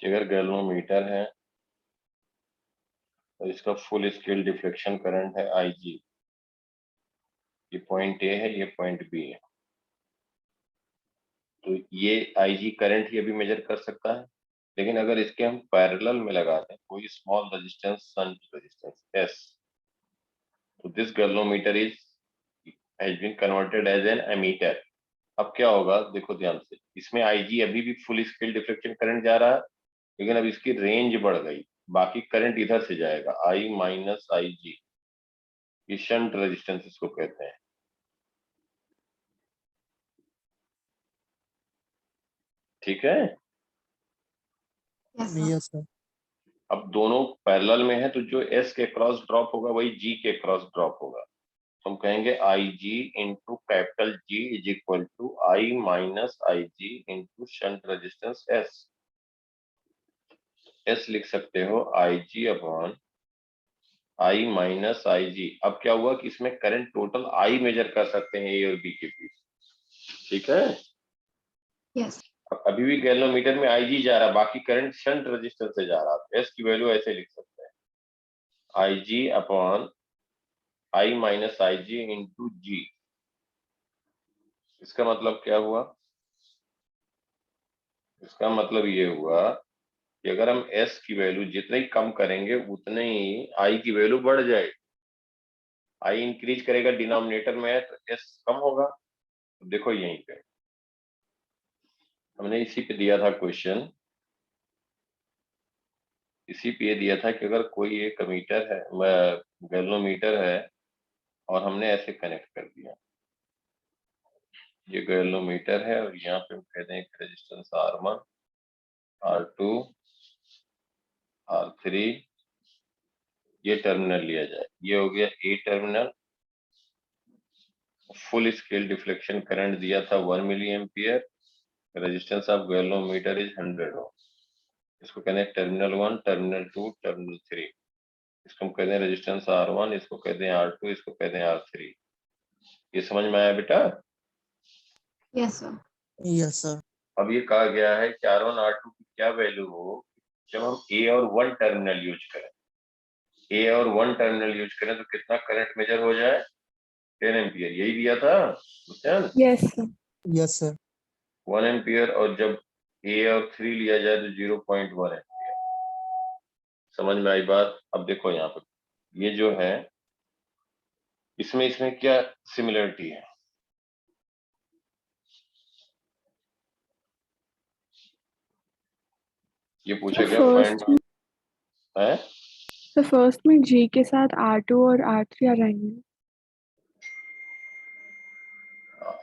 अगर गैल्वेनोमीटर है और इसका फुल स्केल डिफ्लेक्शन करंट है IG, ये पॉइंट A है, ये पॉइंट B है, तो ये IG करंट ये भी मेजर कर सकता है। लेकिन अगर इसके हम पैरेलल में लगा दें कोई small resistance, shunt resistance S, तो this galvanometer has been converted as an ammeter. अब क्या होगा देखो ध्यान से, इसमें IG अभी भी फुल स्केल डिफ्लेक्शन करंट जा रहा है, लेकिन अब इसकी रेंज बढ़ गई, बाकी करंट इधर से जाएगा, I माइनस IG, ये शंट रेजिस्टेंस इसको कहते हैं। ठीक है, यस सर। अब दोनों पैरेलल में है, तो जो S के क्रॉस ड्रॉप होगा वही G के क्रॉस ड्रॉप होगा, तो हम कहेंगे IG into capital G is equal to I minus IG into shunt resistance S। S लिख सकते हो IG upon I minus IG। अब क्या हुआ कि इसमें करंट टोटल I मेजर कर सकते हैं A और B के बीच, ठीक है। यस अभी भी गैल्वेनोमीटर में IG जा रहा है, बाकी करंट शंट रेजिस्टेंस से जा रहा है, S की वैल्यू ऐसे लिख सकते हैं IG upon I minus IG into G। इसका मतलब क्या हुआ, इसका मतलब ये हुआ कि अगर हम S की वैल्यू जितने ही कम करेंगे उतने ही I की वैल्यू बढ़ जाएगी। I इंक्रीज करेगा डिनोमिनेटर में है, तो S कम होगा। तो देखो यहीं पे हमने इसी पे दिया था क्वेश्चन, इसी पे दिया था कि अगर कोई एक एमीटर है, गैल्वेनोमीटर है, और हमने ऐसे कनेक्ट कर दिया, ये गैल्वेनोमीटर है और यहाँ पे हम कहते हैं रेजिस्टेंस R1, R2, R3, ये टर्मिनल लिया जाए, ये हो गया A terminal, full scale deflection current दिया था 1 milli ampere, resistance of galvanometer is 100 ohm. इसको कहते हैं टर्मिनल 1, टर्मिनल 2, टर्मिनल 3। इसको हम कहते हैं रेजिस्टेंस R1, इसको कहते हैं R2, इसको कहते हैं R3। ये समझ में आया बेटा? Yes sir yes sir. अब ये कहा गया है कि R1 R2 की क्या वैल्यू हो जब हम A और 1 टर्मिनल यूज करें, A और 1 टर्मिनल यूज करें तो कितना करंट मेजर हो जाए, 10 एम्पियर, यही दिया था yes sir yes sir. 1 ampere, और जब A और 3 लिया जाए तो 0.1 एम्पियर। समझ में आई बात? अब देखो यहाँ पर ये जो है इसमें क्या सिमिलरिटी है, ये पूछा गया फाइंड है। तो फर्स्ट में G के साथ R2 और R3 आ जाएंगे।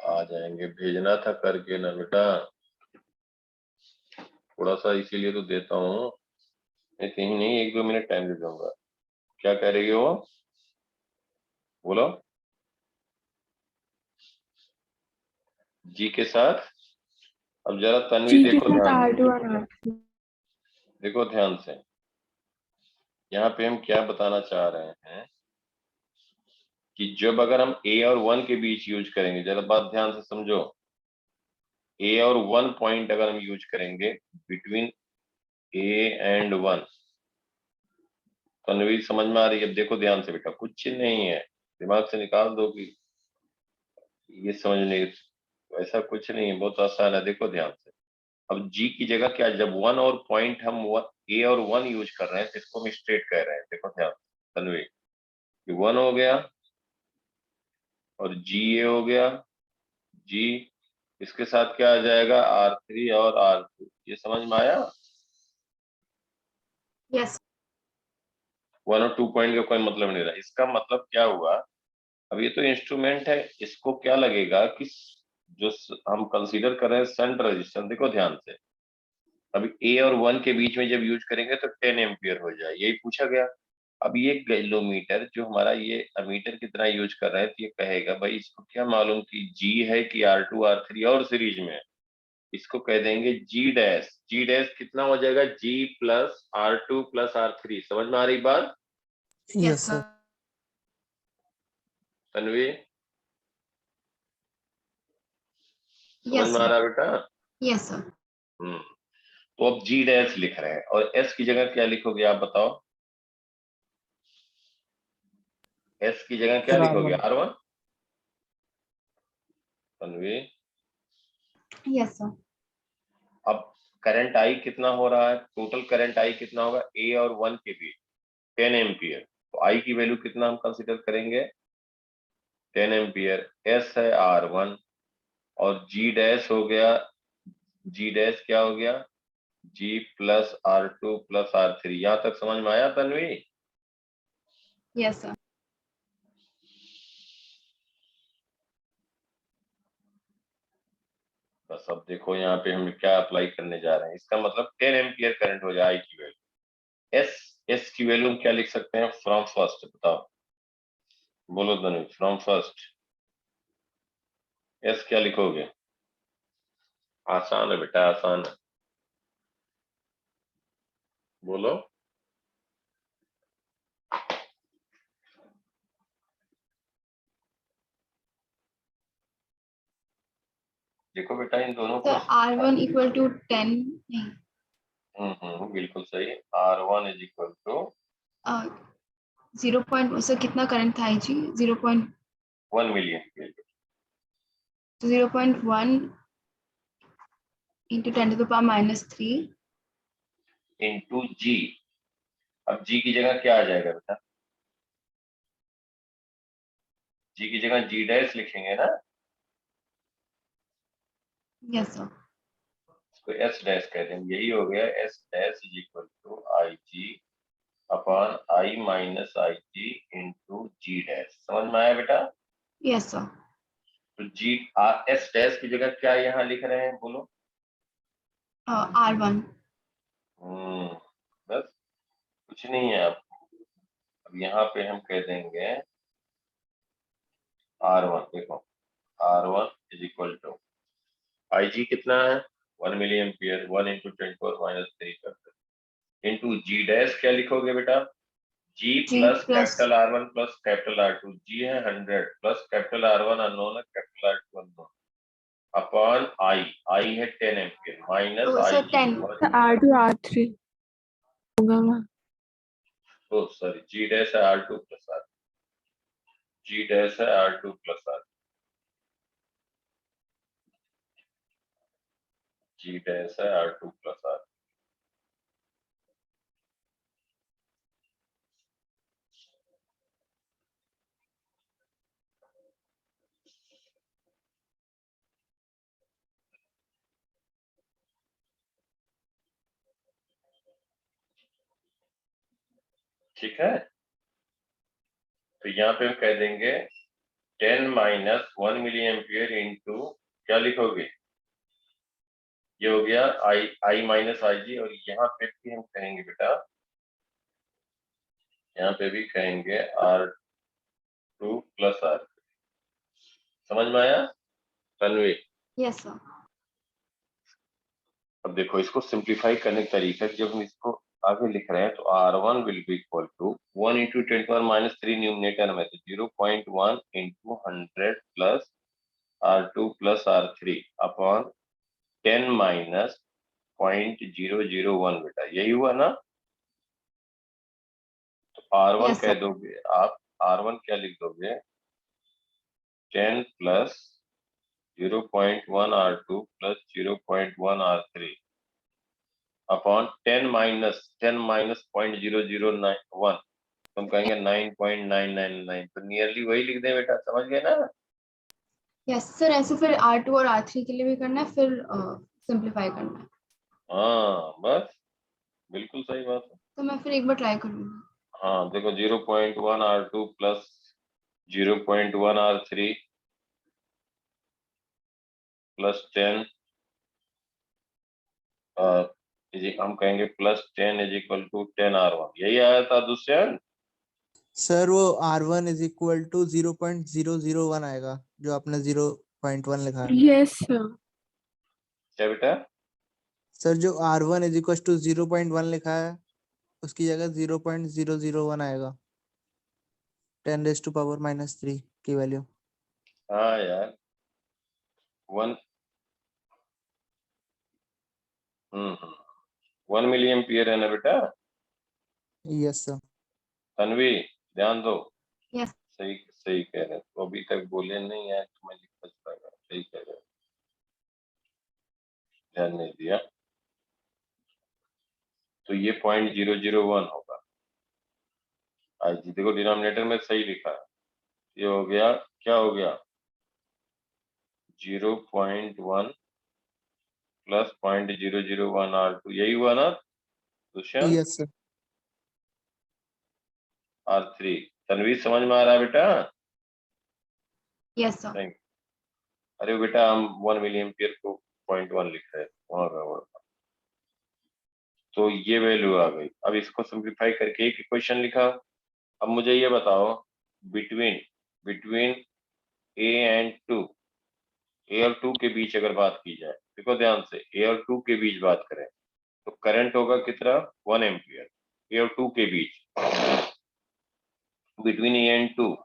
आ जाएंगे, भेजना था करके ना बेटा, थोड़ा सा इसीलिए तो देता हूँ, मैं कहीं नहीं 1-2 मिनट टाइम दे दूंगा। क्या कह रही हो, बोलो। जी के साथ, अब जरा तन्वी G के देखो साथ ध्यान, R2 और R3। देखो ध्यान से, यहाँ पे हम क्या बताना चाह रहे हैं कि जब अगर हम A और 1 के बीच यूज करेंगे, जरा बात ध्यान से समझो, A और 1 पॉइंट अगर हम यूज करेंगे बिटवीन A एंड 1, तन्वी समझ में आ रही है? अब देखो ध्यान से बेटा, कुछ नहीं है, दिमाग से निकाल दो कि ये समझने, ऐसा कुछ नहीं है, बहुत आसान है, देखो ध्यान से। अब G की जगह क्या, जब 1 और पॉइंट हम A और 1 यूज कर रहे हैं तो इसको हम स्ट्रेट कह रहे हैं, देखो ध्यान से तन्वी, 1 हो गया और GA हो गया, G, इसके साथ क्या आ जाएगा, R3 और R2। ये समझ में आया? यस 1 और 2 पॉइंट का कोई मतलब नहीं रहा। इसका मतलब क्या हुआ, अब ये तो इंस्ट्रूमेंट है, इसको क्या लगेगा कि जो हम कंसीडर कर रहे हैं शंट रेजिस्टेंस, देखो ध्यान से, अभी A और 1 के बीच में जब यूज करेंगे तो 10 एम्पियर हो जाए, यही पूछा गया। अब ये गैल्वेनोमीटर जो हमारा ये अमीटर की तरह यूज कर रहे हैं, तो ये कहेगा भाई इसको क्या मालूम कि G है कि R2 R3 और सीरीज में है, इसको कह देंगे G डैश। G डैश कितना हो जाएगा, G plus R2 plus R3। समझ में आ रही बात यस सर। तन्वी? समझ यस में आ रहा बेटा? यस सर हम्म, तो अब जी डैश लिख रहे हैं और एस की जगह क्या लिखोगे आप बताओ? एस की जगह क्या Sir, लिखोगे? R1. R1। Tanvi, Yes, sir. अब करंट आई कितना हो रहा है? टोटल करंट आई कितना होगा ए और 1 के बीच? 10 एम्पियर। तो आई की वैल्यू कितना हम कंसीडर करेंगे? 10 एम्पियर। एस है R1 और जी डैश हो गया, जी डैश क्या हो गया? जी प्लस R2 प्लस R3। यहां तक समझ में आया तन्वी? Yes, sir. बस अब देखो यहाँ पे हम क्या अप्लाई करने जा रहे हैं। इसका मतलब 10 एम्पियर करंट हो जाए आई की वैल्यू। एस की वैल्यू हम क्या लिख सकते हैं? फ्रॉम फर्स्ट बताओ, बोलो तन्वी, फ्रॉम फर्स्ट एस क्या लिखोगे? आसान है बेटा, आसान है, बोलो। देखो बेटा इन दोनों So को R1 equal to 10. नहीं. बिल्कुल सही। R1 is equal to 0. Sir कितना करंट था जी? 1 million 0.1 into 10 to the power -3. Into G. अब जी की जगह क्या आ जाएगा बेटा? जी की जगह जी डैश लिखेंगे ना, Yes, sir. इसको एस डैश कहते हैं। यही हो गया, S dash is equal to I G upon I minus I G into G dash. समझ में आया बेटा? Yes, sir. तो जी एस डैश की जगह क्या यहाँ लिख रहे हैं बोलो? R1. बस, कुछ नहीं है। अब यहाँ पे हम कह देंगे R1। देखो R1 is equal to I जी कितना है? 1 मिलियन एम्पियर। 1 इंटू 10⁻³ करते इंटू जी डैश क्या लिखोगे बेटा? जी G plus plus capital R1 plus capital R2। जी है 100 प्लस कैपिटल R1 अननोन है, capital R2 unknown, upon I है 10 एम्पियर माइनस आई sir जी 10. R2 R3 होगा वहाँ। तो सॉरी जी डैश है R2 प्लस R। जी डैश है R2 प्लस R। जी dash है R2 plus R। ठीक है, तो यहाँ पे हम कह देंगे 10 माइनस 1 मिलियन एम्पियर इंटू क्या लिखोगे? ये हो गया आई माइनस आई जी। और यहाँ पे भी हम कहेंगे बेटा, यहाँ पे भी कहेंगे R2 प्लस R। समझ में आया तन्वी? Yes, sir. अब देखो इसको सिंप्लीफाई करने का तरीका है। जब हम इसको आगे लिख रहे हैं तो R1 will be equal to 1 into 10⁻³ numerator में, तो 0.1 into 100 plus R2 plus R3 upon 10 minus 0.001 बेटा, यही हुआ ना? तो R1 Yes, कह sir. दोगे आप, R1 क्या लिख दोगे? 10 plus 0.1 R2 plus 0.1 R3 upon 10 minus 0.001, तो हम कहेंगे 9.999। तो नियरली वही लिख दे बेटा, समझ गए ना? Yes, sir. ऐसे फिर R2 और R3 के लिए भी करना है, फिर सिंप्लीफाई करना है. हाँ बस, बिल्कुल सही बात है। तो मैं फिर एक बार ट्राई करूंगी. हाँ देखो 0.1 R2 प्लस 0.1 R3 प्लस 10 हम कहेंगे plus 10 is equal to 10 R1। यही आया था दुष्यंत? सर वो R1 इज इक्वल टू 0.001 आएगा, जो आपने 0.1 लिखा है। Yes sir. क्या बेटा? सर जो R1 इज इक्वल टू 0.1 लिखा है, उसकी जगह 0.001 आएगा, 10⁻³ की वैल्यू। हाँ यार 1। 1 मिली एम्पियर है ना बेटा? Yes sir. तन्वी ध्यान दो। यस सही सही कह रहे हैं, तो अभी तक बोले नहीं है तो मैं लिख पाएगा। सही कह रहे हैं, ध्यान नहीं दिया। तो ये 0.001 होगा। आज जी देखो डिनोमिनेटर में सही लिखा है, ये हो गया, क्या हो गया, 0.1 प्लस 0.001 R2, यही हुआ ना Dushyant? Yes sir. R3। Tanvi समझ में आ रहा है बेटा? Yes sir. Thank you. अरे बेटा हम 1 मिली एम्पियर को 0.1 लिख रहे हैं, वहां गड़बड़ था। तो ये वैल्यू आ गई। अब इसको सिंप्लीफाई करके एक इक्वेशन लिखा। अब मुझे ये बताओ, बिटवीन बिटवीन ए एंड 2, ए और 2 के बीच अगर बात की जाए, देखो ध्यान से, ए और 2 के बीच बात करें तो करंट होगा कितना, 1 एम्पियर, ए और 2 के बीच, बिटवीन ए एंड 2।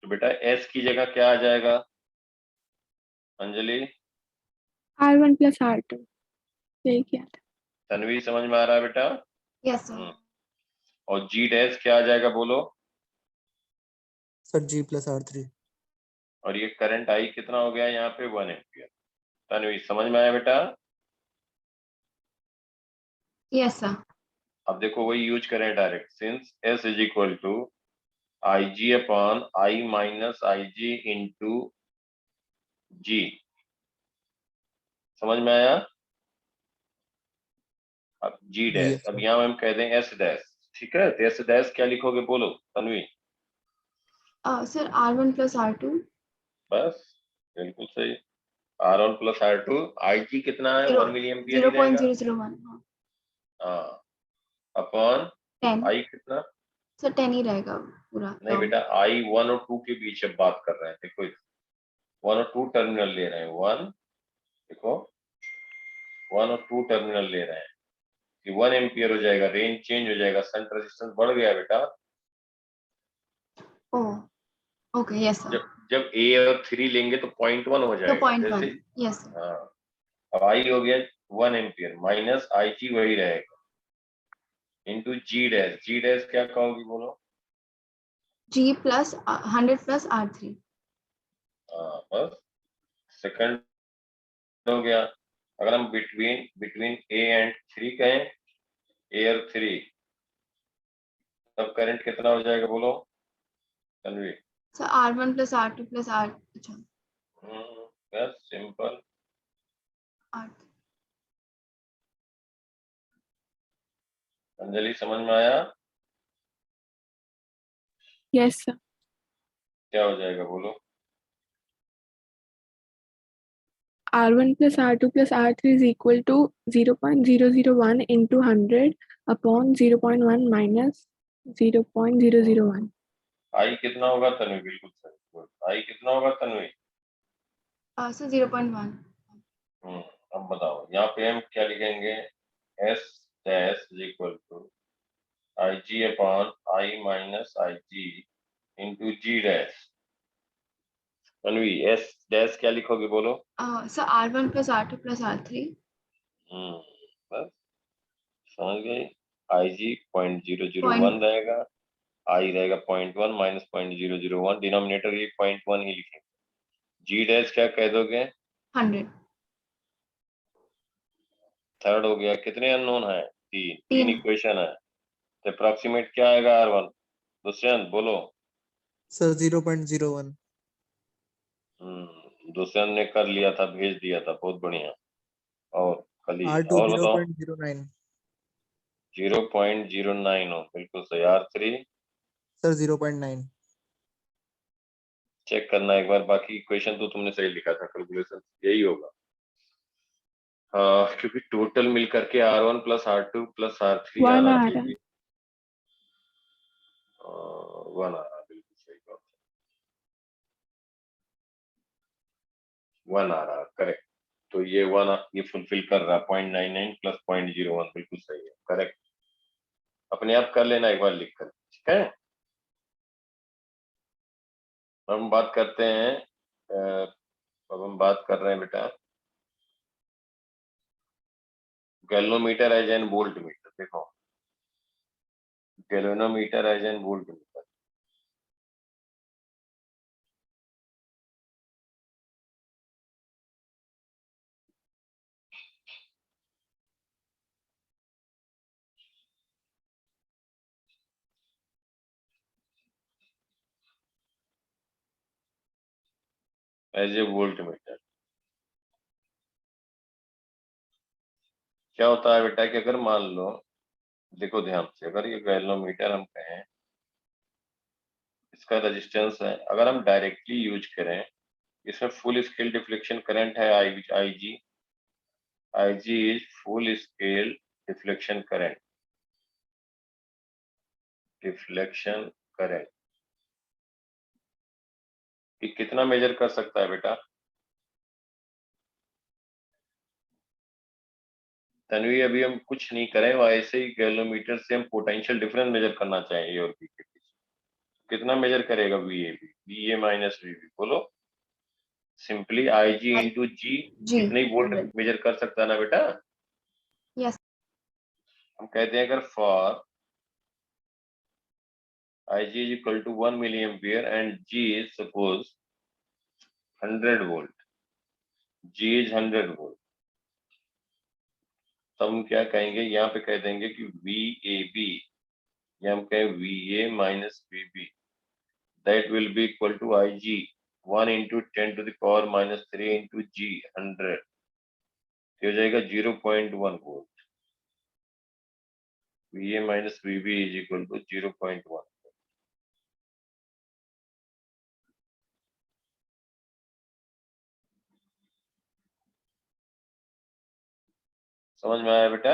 तो बेटा एस की जगह क्या आ जाएगा अंजलि? R1 plus R2, यही किया था। तन्वी समझ में आ रहा है बेटा? Yes sir. और जी डैश क्या आ जाएगा बोलो? Sir G+R3। और ये करंट आई कितना हो गया यहाँ पे, 1 एम्पियर। तन्वी समझ में आया बेटा? Yes sir. अब देखो वही यूज करें direct, since S is equal to I G upon I minus I G into G. समझ में आया? अब जी डैश, यस अब सर। यहाँ हम कह दें एस डैश, ठीक है? तो एस डैश क्या लिखोगे बोलो Tanvi? Sir R1 plus R2। बस बिल्कुल सही, R1 प्लस R2। आई जी कितना है, 1 मिली एम्पियर ही रहेगा। 0.001। हाँ, अपॉन 10। आई कितना? सर 10 ही रहेगा पूरा नहीं टर्म। बेटा, आई 1 और 2 के बीच अब बात कर रहे हैं, देखो 1 और 2 टर्मिनल ले रहे हैं, 1 देखो 1 और 2 टर्मिनल ले रहे हैं, कि 1 एम्पियर हो जाएगा, रेंज चेंज हो जाएगा, शंट रेजिस्टेंस बढ़ गया बेटा। Oh okay yes sir. जब जब ए और 3 लेंगे तो 0.1 हो तो जाएगा, 0.1। जैसे यस सर। हाँ। अब आई हो गया 1 एम्पियर माइनस आई जी वही रहेगा, इंटू जी डैश। जी डैश क्या कहोगी बोलो? G plus 100 plus R3। हाँ बस, सेकंड हो गया। अगर हम बिटवीन बिटवीन ए एंड 3 कहें, ए और 3, तब करंट कितना हो जाएगा बोलो Tanvi? Sir R1 plus R2 plus R। अच्छा बस सिंपल। R। अंजलि समझ में आया? Yes sir. क्या हो जाएगा बोलो? R1 plus R2 plus R3 is equal to 0.001 into 100 upon 0.1 minus 0.001. आई कितना होगा तन्वी? बिल्कुल सही, गुड। आई कितना होगा तन्वी? सर 0.1। अब बताओ यहाँ पे हम क्या लिखेंगे, S dash is equal to I G upon I minus I G into G dash. Tanvi S dash क्या लिखोगे बोलो? Sir R1 plus R2 plus R3। बस समझ गए। आई जी 0.001 रहेगा, आई रहेगा 0.1 माइनस 0.001, डिनोमिनेटर ये 0.1 ही लिखेंगे। जी डैश क्या कह दोगे? 100। थर्ड हो गया। कितने अननोन है? तीन तीन। इक्वेशन है, तो अप्रोक्सीमेट क्या आएगा R1? दुष्यंत बोलो। सर 0.01। दुष्यंत ने कर लिया था, भेज दिया था, बहुत बढ़िया। और खाली R2 और बताओ। 0.09। 0.09 हो, बिल्कुल सही। R3 sir 0.9। चेक करना एक बार, बाकी इक्वेशन तो तुमने सही लिखा था, कैलकुलेशन यही होगा। क्योंकि टोटल मिल करके R1 plus R2 plus R3 1 आना आ रहा चाहिए। 1 आ रहा, बिल्कुल सही बात है, 1 आ रहा, करेक्ट। तो ये 1 ये फुलफिल कर रहा, 0.99 प्लस 0.01, बिल्कुल सही है, करेक्ट। अपने आप कर लेना एक बार लिख कर, ठीक है? हम बात करते हैं अब हम बात कर रहे हैं बेटा galvanometer as an voltmeter. देखो galvanometer as an voltmeter, as a voltmeter क्या होता है बेटा कि अगर मान लो, देखो ध्यान से, अगर ये गैल्वेनोमीटर हम कहें, इसका रेजिस्टेंस है, अगर हम डायरेक्टली यूज करें, इसमें फुल स्केल डिफ्लेक्शन करंट है आई जी। IG is full scale deflection current, deflection current कि कितना मेजर कर सकता है बेटा? तन्वी अभी हम कुछ नहीं करें, वो ऐसे ही गैल्वेनोमीटर से हम पोटेंशियल डिफरेंस मेजर करना चाहिए और बी के बीच। कितना मेजर करेगा VAB, VA माइनस VB, बोलो सिंपली IG इंटू जी, जी कितने वोल्ट मेजर कर सकता है ना बेटा? यस हम कहते हैं अगर for IG is equal to 1 milliampere and G is suppose 100 volt, G is 100 volt, तब हम क्या कहेंगे, यहाँ पे कह देंगे कि VAB, या हम कहें VA minus VB, that will be equal to IG 1 into 10 to the power minus 3 into G 100, हो जाएगा 0.1 volt. VA minus VB is equal to 0.1। समझ में आया बेटा?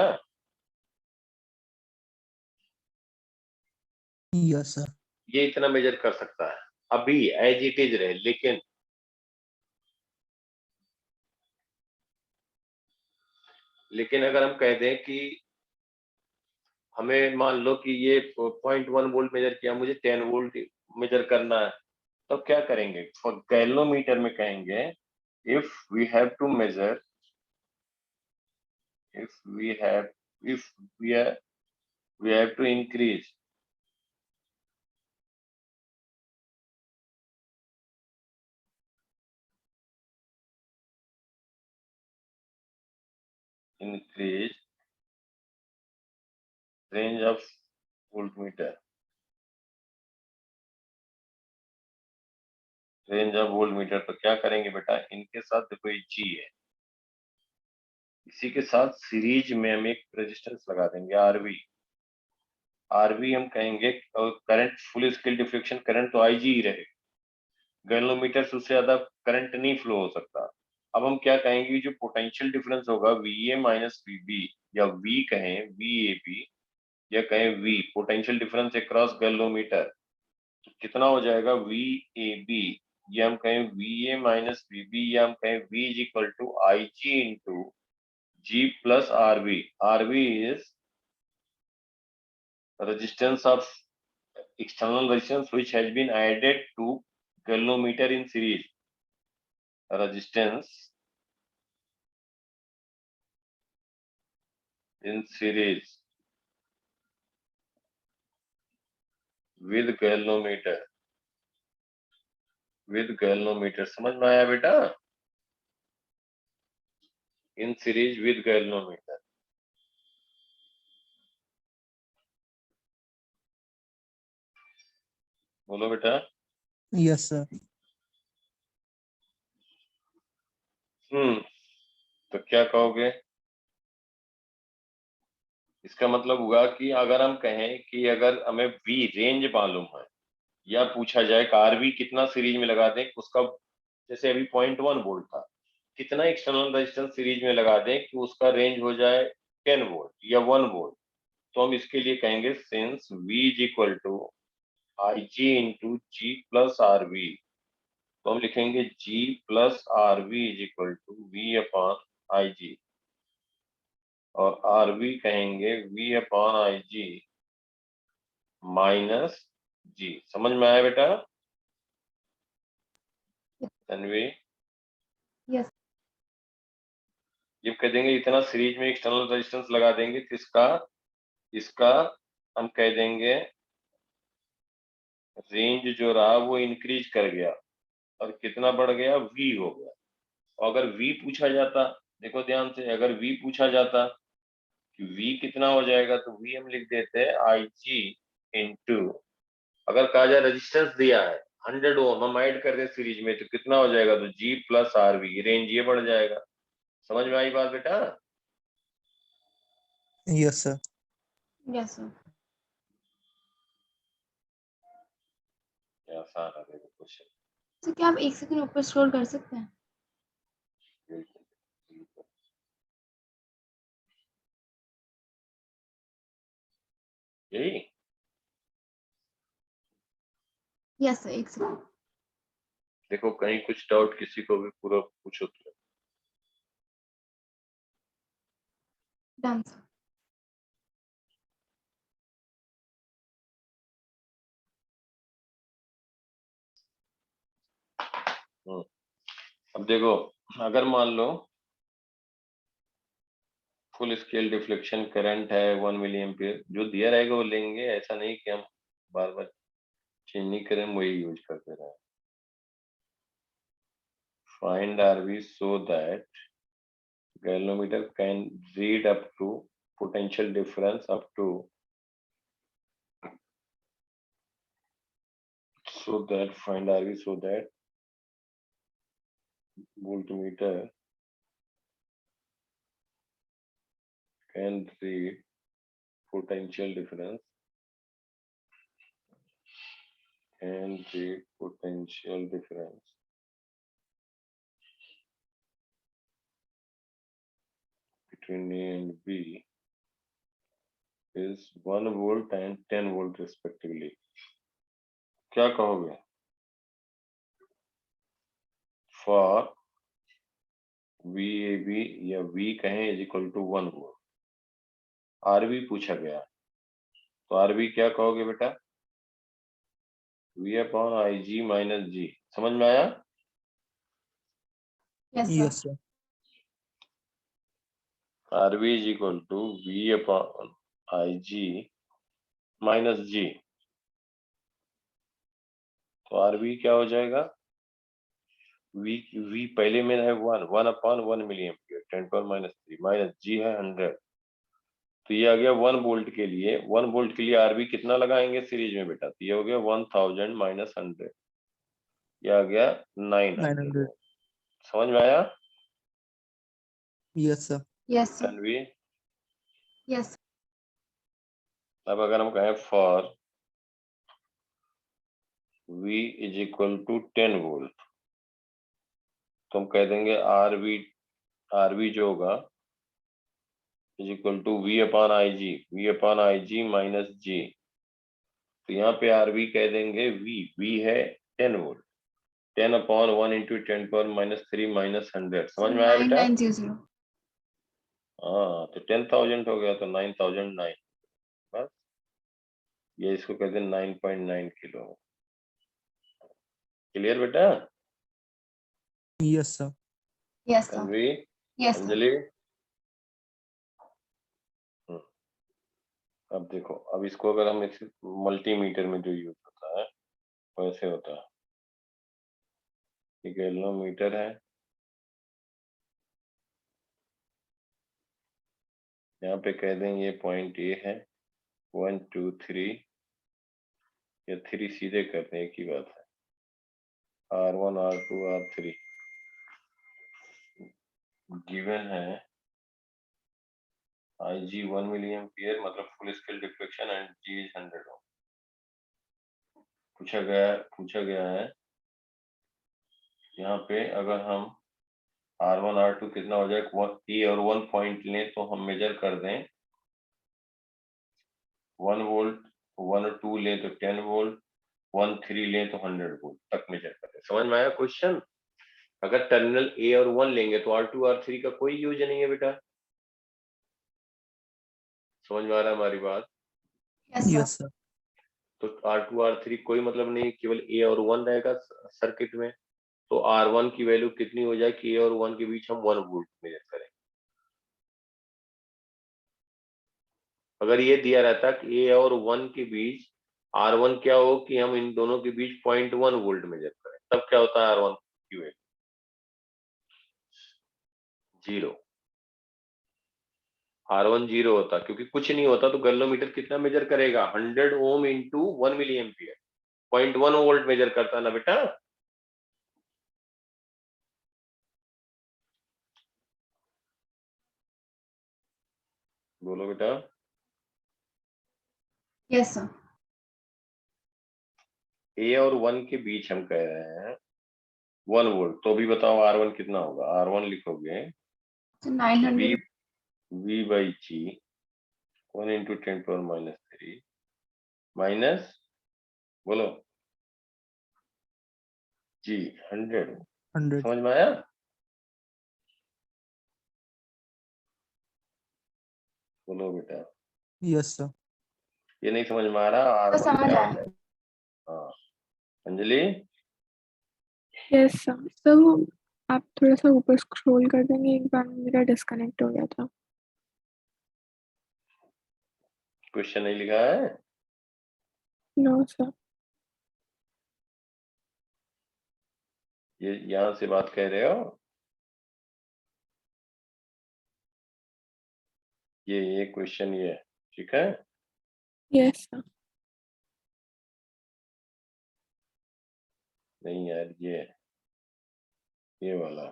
Yes sir. ये इतना मेजर कर सकता है अभी एज इट इज रहे, लेकिन अगर हम कह दें कि हमें मान लो कि ये 0.1 वोल्ट मेजर किया, मुझे 10 वोल्ट मेजर करना है, तो क्या करेंगे? फॉर गैल्वेनोमीटर में कहेंगे if we have to measure, if we have if we have to increase range of voltmeter, range of voltmeter, तो क्या करेंगे बेटा? इनके साथ देखो ये G है, इसी के साथ सीरीज में हम एक रेजिस्टेंस लगा देंगे RV हम कहेंगे current full scale deflection current तो IG ही रहे, गैल्वेनोमीटर से उससे ज्यादा करंट नहीं फ्लो हो सकता। अब हम क्या कहेंगे, जो पोटेंशियल डिफरेंस होगा VA माइनस VB, या V कहें VAB, या कहें V potential difference across galvanometer, तो कितना हो जाएगा VAB, या हम कहें VA माइनस VB, या हम कहें V is equal to IG into G plus RV। RV is resistance of external resistance which has been added to galvanometer in series, resistance in series with galvanometer, समझ में आया बेटा? In series with galvanometer, बोलो बेटा। Yes sir. तो क्या कहोगे? इसका मतलब हुआ कि अगर हम कहें कि अगर हमें V रेंज मालूम है, या पूछा जाए कि RV कितना सीरीज में लगा दें उसका, जैसे अभी 0.1 वोल्ट था, कितना एक्सटर्नल रेजिस्टेंस सीरीज में लगा दें कि उसका रेंज हो जाए 10 वोल्ट या 1 वोल्ट, तो हम इसके लिए कहेंगे since V is equal to IG into G plus RV, तो हम लिखेंगे G plus RV is equal to V upon IG, और RV कहेंगे V upon IG minus G। समझ में आया बेटा? तन्वी Yes. जब कह देंगे इतना सीरीज में एक्सटर्नल रेजिस्टेंस लगा देंगे तो इसका हम कह देंगे रेंज जो रहा वो इंक्रीज कर गया और कितना बढ़ गया, V हो गया। और अगर V पूछा जाता, देखो ध्यान से, अगर V पूछा जाता कि V कितना हो जाएगा तो V हम लिख देते हैं IG इंटू, अगर कहा जाए रेजिस्टेंस दिया है 100 ओम, हम ऐड कर दे सीरीज में तो कितना हो जाएगा, तो G प्लस RV, रेंज ये बढ़ जाएगा। समझ में आई बात बेटा? Yes sir. Yes, sir. आसान है देखो क्वेश्चन। तो क्या आप 1 सेकंड ऊपर स्क्रॉल कर सकते हैं? यही Yes, sir. 1 सेकंड। देखो, कहीं कुछ डाउट किसी को भी पूरा पूछो तो। Done, sir. अब देखो, अगर मान लो फुल स्केल डिफ्लेक्शन करंट है 1 मिली एम्पियर, जो दिया रहेगा वो लेंगे, ऐसा नहीं कि हम बार बार चेंज नहीं करें, वही यूज करते रहे। Find RV so that galvanometer can read up to potential difference up to, so that find RV so that voltmeter can read potential difference between A and B is 1 volt and 10 volt respectively. क्या कहोगे? For VAB या V कहें is equal to 1 volt, RV पूछा गया तो RV क्या कहोगे बेटा? V upon IG minus G। समझ में आया? Yes, sir. Yes sir. RV is equal to V upon IG minus G। तो RV क्या हो जाएगा? V पहले में है 1 upon 1 milli ampere 10⁻³ minus G है 100, तो ये आ गया 1 वोल्ट के लिए। 1 वोल्ट के लिए RV कितना लगाएंगे सीरीज में बेटा? तो ये हो गया 1000 माइनस 100, ये आ गया 900 900। समझ में आया? Yes sir. Yes, sir. Tanvi, Yes. अब अगर हम कहें for V is equal to 10 volt, तो हम कह देंगे RV जो होगा is equal to V upon IG minus G। तो यहाँ पे RV कह देंगे V है 10 वोल्ट, 10 अपॉन 1 इंटू 10⁻³ माइनस 100। समझ में आया बेटा? 9900. हाँ, तो 10,000 हो गया तो 9009, बस ये इसको कहते हैं 9.9 किलो। क्लियर बेटा? Yes sir. Yes, sir. Tanvi, Yes, sir. Anjali, अब देखो, अब इसको अगर हम इस मल्टीमीटर में जो यूज होता है वैसे होता है, ये गैल्वेनोमीटर है, यहाँ पे कह देंगे ये पॉइंट A है, 1 2 3 या 3 सीधे करते हैं, एक ही बात है, R1 R2 R3 गिवन है। IG 1 मिली एम्पियर मतलब full scale deflection and G is 100 ओम। पूछा गया है यहाँ पे अगर हम R1 R2 कितना हो जाए, A और 1 पॉइंट लें तो हम मेजर कर दें 1 वोल्ट, 1 और 2 लें तो 10 वोल्ट, 1 3 लें तो 100 वोल्ट तक मेजर कर दें। समझ में आया क्वेश्चन? अगर टर्मिनल A और 1 लेंगे तो R2 R3 का कोई यूज नहीं है बेटा। समझ में आ रहा है हमारी बात? Yes, sir. Yes sir. तो R2 R3 कोई मतलब नहीं, केवल A और 1 रहेगा सर्किट में। तो R1 की वैल्यू कितनी हो जाए कि A और 1 के बीच हम 1 वोल्ट मेजर करें। अगर ये दिया रहता कि A और 1 के बीच R1 क्या हो कि हम इन दोनों के बीच 0.1 वोल्ट मेजर करें, तब क्या होता है R1 की वैल्यू 0। R1 0 होता क्योंकि कुछ नहीं होता, तो गैल्वेनोमीटर कितना मेजर करेगा 100 ohm into 1 milli ampere, 0.1 volt measure करता ना बेटा। बोलो बेटा। Yes sir. A और 1 के बीच हम कह रहे हैं 1 वोल्ट, तो भी बताओ R1 कितना होगा। R1 लिखोगे So 900 V by G 1 into 10⁻³ minus बोलो G 100। 100। समझ में आया? बोलो बेटा। Yes sir. ये नहीं समझ में आ रहा तो R1 समझ क्या आया। होता है? हाँ अंजलि। Yes sir. सर वो आप थोड़ा सा ऊपर स्क्रॉल कर देंगे, एक बार मेरा डिस्कनेक्ट हो गया था। क्वेश्चन नहीं लिखा है? No sir. ये यहाँ से बात कह रहे हो? ये क्वेश्चन ये है, ठीक है? Yes sir. नहीं यार ये वाला।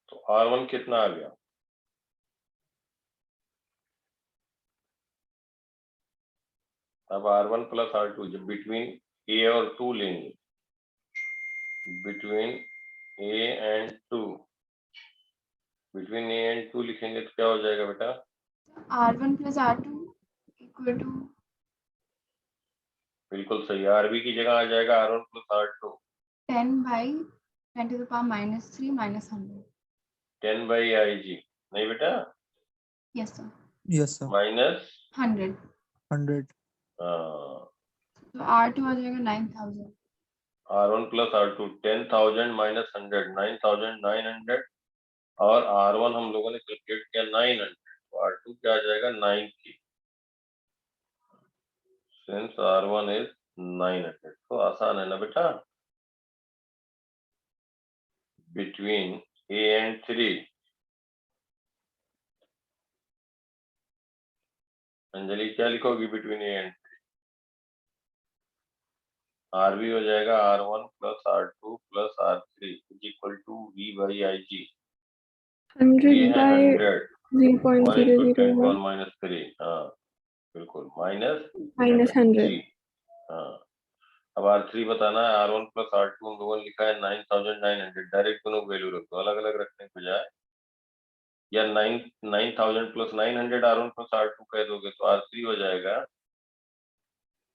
तो R1 कितना आ गया? अब R1 प्लस R2 जब बिटवीन A और 2 लेंगे, between A and 2, between A and 2 लिखेंगे तो क्या हो जाएगा बेटा? R1 plus R2 equal to बिल्कुल सही। RB की जगह आ जाएगा R1 plus R2 10 by 10 to the power -3 minus 100. 10 by IG, नहीं बेटा? Yes sir. Yes sir. Minus 100. 100। तो R2 आ जाएगा 9000. R1 प्लस R2 10,000 माइनस 100 9,900 और R1 हम लोगों ने कैलकुलेट किया 900, तो R2 क्या आ जाएगा 90। सिंस R1 इज 900, तो आसान है ना बेटा। बिटवीन A एंड 3, अंजलि क्या लिखोगी बिटवीन A एंड? RB हो जाएगा R1 plus R2 plus R3 is equal to V by IG। 100 ये है by 100 1 इंटू 10 0.001 पावर माइनस 3, हाँ बिल्कुल, माइनस -100। G। हाँ अब R3 बताना है। R1 प्लस R2 हम लोगों ने लिखा है 9,900, डायरेक्ट दोनों वैल्यू रख दो, अलग अलग रखने के बजाय, या 9,000 प्लस 900 R1 प्लस R2 कह दोगे तो R3 हो जाएगा,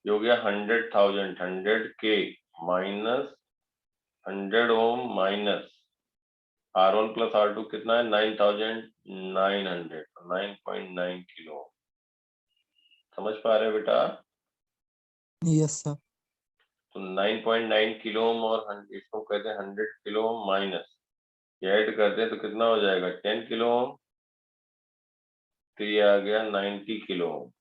ये हो गया 100,000 100K माइनस 100 ओम माइनस R1 प्लस R2 कितना है 9,900, 9.9 किलो। समझ पा रहे हो बेटा? Yes sir. तो 9.9 किलो ओम और इसको कहते हैं 100 किलो ओम माइनस, ये ऐड करते हैं तो कितना हो जाएगा 10 किलो ओम, तो ये आ गया 90 किलो ओम।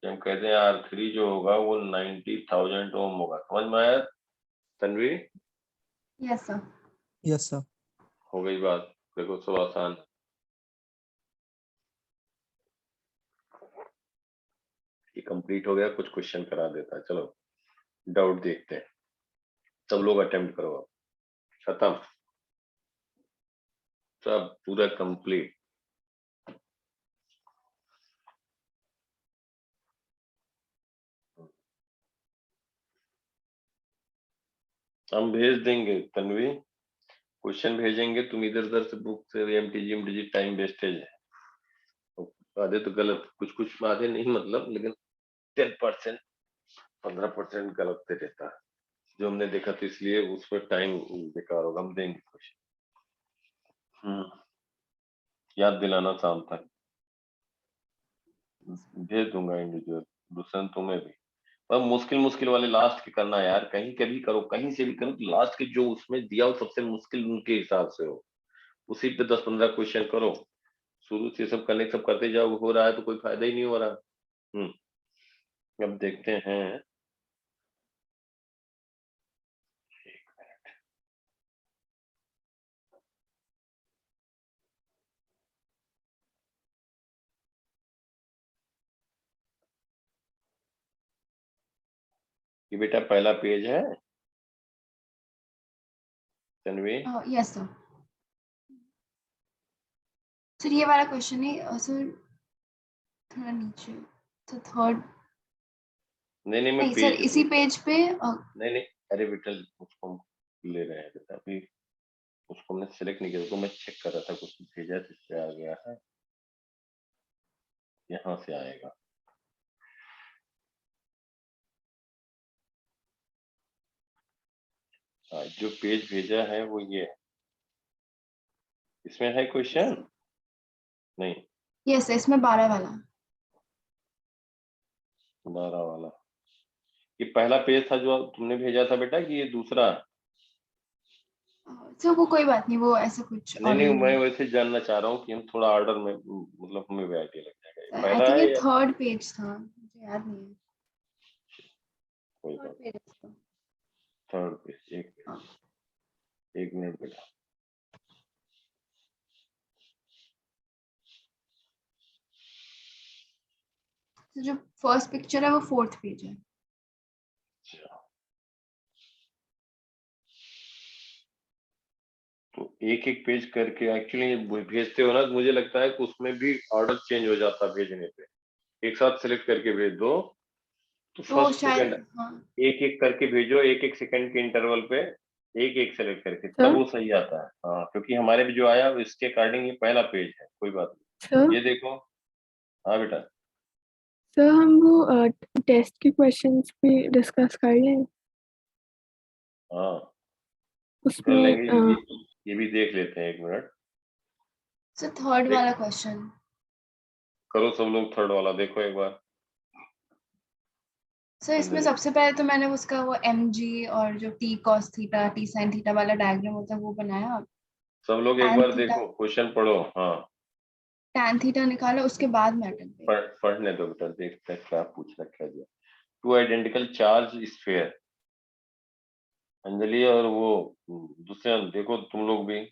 हम कहते हैं R3 जो होगा वो 90,000 ओम होगा। समझ में आया Tanvi? Yes sir. Yes sir. हो गई बात, देखो सब आसान। ये कंप्लीट हो गया, कुछ क्वेश्चन करा देता है। चलो डाउट देखते हैं, सब लोग अटेम्प्ट करो। अब खत्म, सब पूरा कंप्लीट। हम भेज देंगे तन्वी, क्वेश्चन भेजेंगे, तुम इधर उधर से बुक से एमटीजी टाइम वेस्टेज है। आधे तो गलत, कुछ आधे नहीं मतलब, लेकिन 10% 15% गलत से रहता है जो हमने देखा, तो इसलिए उस पर टाइम बेकार होगा। हम देंगे क्वेश्चन, याद दिलाना शाम तक। भेज दूंगा इंडिविजुअल, दुष्यंत तुम्हें भी। पर मुश्किल वाले लास्ट के करना यार, कहीं के भी करो, कहीं से भी करो, तो लास्ट के जो उसमें दिया हो सबसे मुश्किल उनके हिसाब से हो, उसी पे 10-15 क्वेश्चन करो। शुरू से सब करने सब करते जाओ, हो रहा है तो कोई फायदा ही नहीं हो रहा। अब देखते हैं। ये बेटा पहला पेज है तन्वी। Yes sir. सर ये वाला क्वेश्चन है सर, थोड़ा नीचे, तो थर्ड। नहीं मैं नहीं सर, पेज इसी पेज पे नहीं अरे बेटा उसको हम ले रहे हैं बेटा, अभी उसको हमने सिलेक्ट नहीं किया, उसको मैं चेक कर रहा था, कुछ भेजा तो इससे आ गया है, यहाँ से आएगा। जो पेज भेजा है वो ये है, इसमें है क्वेश्चन नहीं? यस, इसमें 12 वाला। 12 वाला ये पहला पेज था जो तुमने भेजा था बेटा, कि ये दूसरा? सर वो कोई बात नहीं, वो ऐसा कुछ नहीं order मैं में वैसे जानना चाह रहा हूँ कि हम थोड़ा ऑर्डर में, मतलब हमें भी आइडिया लग जाएगा। ये है। आई पहला थिंक है ये या थर्ड पेज था, मुझे याद नहीं है। कोई थर्ड बात? पेज है इसका। थर्ड पेज, हाँ। एक मिनट बेटा। तो जो फर्स्ट पिक्चर है वो फोर्थ पेज है। अच्छा, तो एक पेज करके एक्चुअली भेजते हो ना, तो मुझे लगता है कि उसमें भी ऑर्डर चेंज हो जाता है भेजने पे। एक साथ सिलेक्ट करके भेज दो तो तो फर्स्ट शायद सेकंड हाँ। एक करके भेजो, एक सेकंड के इंटरवल पे एक सेलेक्ट करके, तब सर वो सही आता है। हाँ, क्योंकि हमारे भी जो आया इसके अकॉर्डिंग ये पहला पेज है, कोई बात नहीं। सर ये देखो। हाँ बेटा। सर हम वो टेस्ट के क्वेश्चंस भी डिस्कस कर लें हाँ कर उसमें। लेंगे, ये भी देख लेते हैं, एक मिनट। सर थर्ड वाला क्वेश्चन। करो सब लोग थर्ड वाला, देखो एक बार। सर इसमें सबसे पहले तो मैंने उसका वो mg और जो t cos theta t sin theta वाला डायग्राम होता है वो बनाया। सब लोग एक tan बार थीटा, देखो, क्वेश्चन पढ़ो। हाँ tan थीटा निकाला, उसके बाद मैटर पे। पढ़ने दो बेटा, देखते हैं क्या पूछ रखा है। Two identical charge sphere, Anjali और वो दूसरे देखो तुम लोग भी।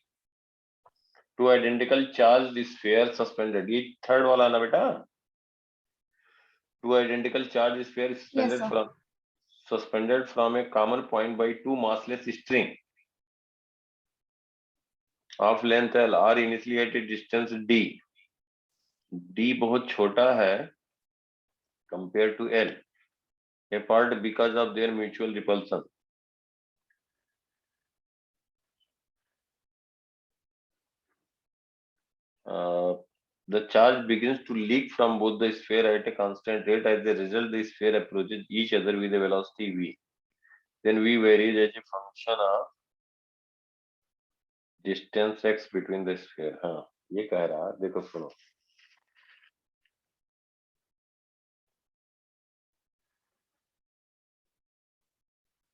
Two identical charge sphere suspended, ये थर्ड वाला ना बेटा? Two identical charge sphere yes sir. suspended from a common point by two massless string of length L are initially at a distance d. d बहुत छोटा है compared to L, apart because of their mutual repulsion. The charge begins to leak from both the sphere at a constant rate. As a result, the sphere approaches each other with a velocity v. Then v varies as a function of distance x between the sphere. हाँ, ये कह रहा, देखो सुनो।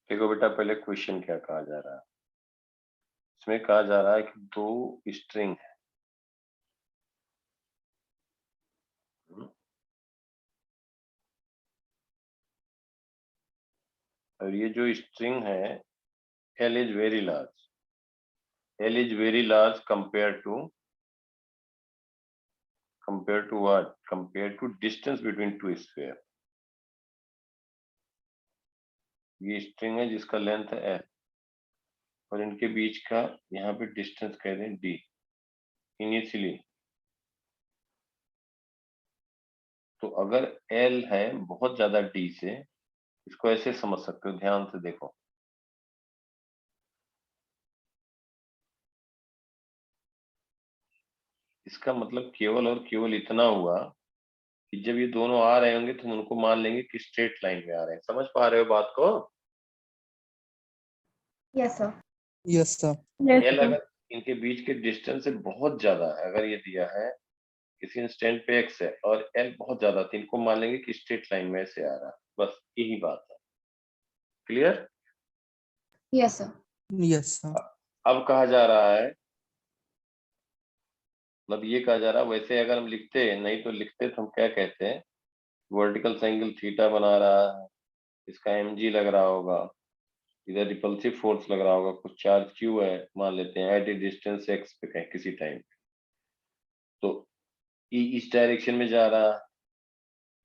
देखो बेटा, पहले question क्या कहा जा रहा है। इसमें कहा जा रहा है कि दो स्ट्रिंग है, और ये जो स्ट्रिंग है L is very large. L is very large compared to what? Compared to distance between two sphere. ये स्ट्रिंग है जिसका लेंथ है L, और इनके बीच का यहाँ पे डिस्टेंस कह दें D इनिशियली। तो अगर L है बहुत ज्यादा D से, इसको ऐसे समझ सकते हो, ध्यान से देखो। इसका मतलब केवल और केवल इतना हुआ कि जब ये दोनों आ रहे होंगे तो हम उनको मान लेंगे कि स्ट्रेट लाइन में आ रहे हैं। समझ पा रहे हो बात को? Yes sir. Yes sir. Yes L sir अगर इनके बीच के डिस्टेंस से बहुत ज्यादा है, अगर ये दिया है किसी इंस्टेंट पे x है और l बहुत ज्यादा, तो इनको मान लेंगे कि स्ट्रेट लाइन में से आ रहा है, बस यही बात है। Clear? Yes sir. Yes sir. अब कहा जा रहा है, मतलब ये कहा जा रहा है, वैसे अगर हम लिखते नहीं तो लिखते तो हम क्या कहते हैं, वर्टिकल एंगल थीटा बना रहा है, इसका mg लग रहा होगा, इधर रिपल्सिव फोर्स लग रहा होगा, कुछ चार्ज q है मान लेते हैं एट ए डिस्टेंस x पे कहीं किसी टाइम, तो E इस डायरेक्शन में जा रहा है,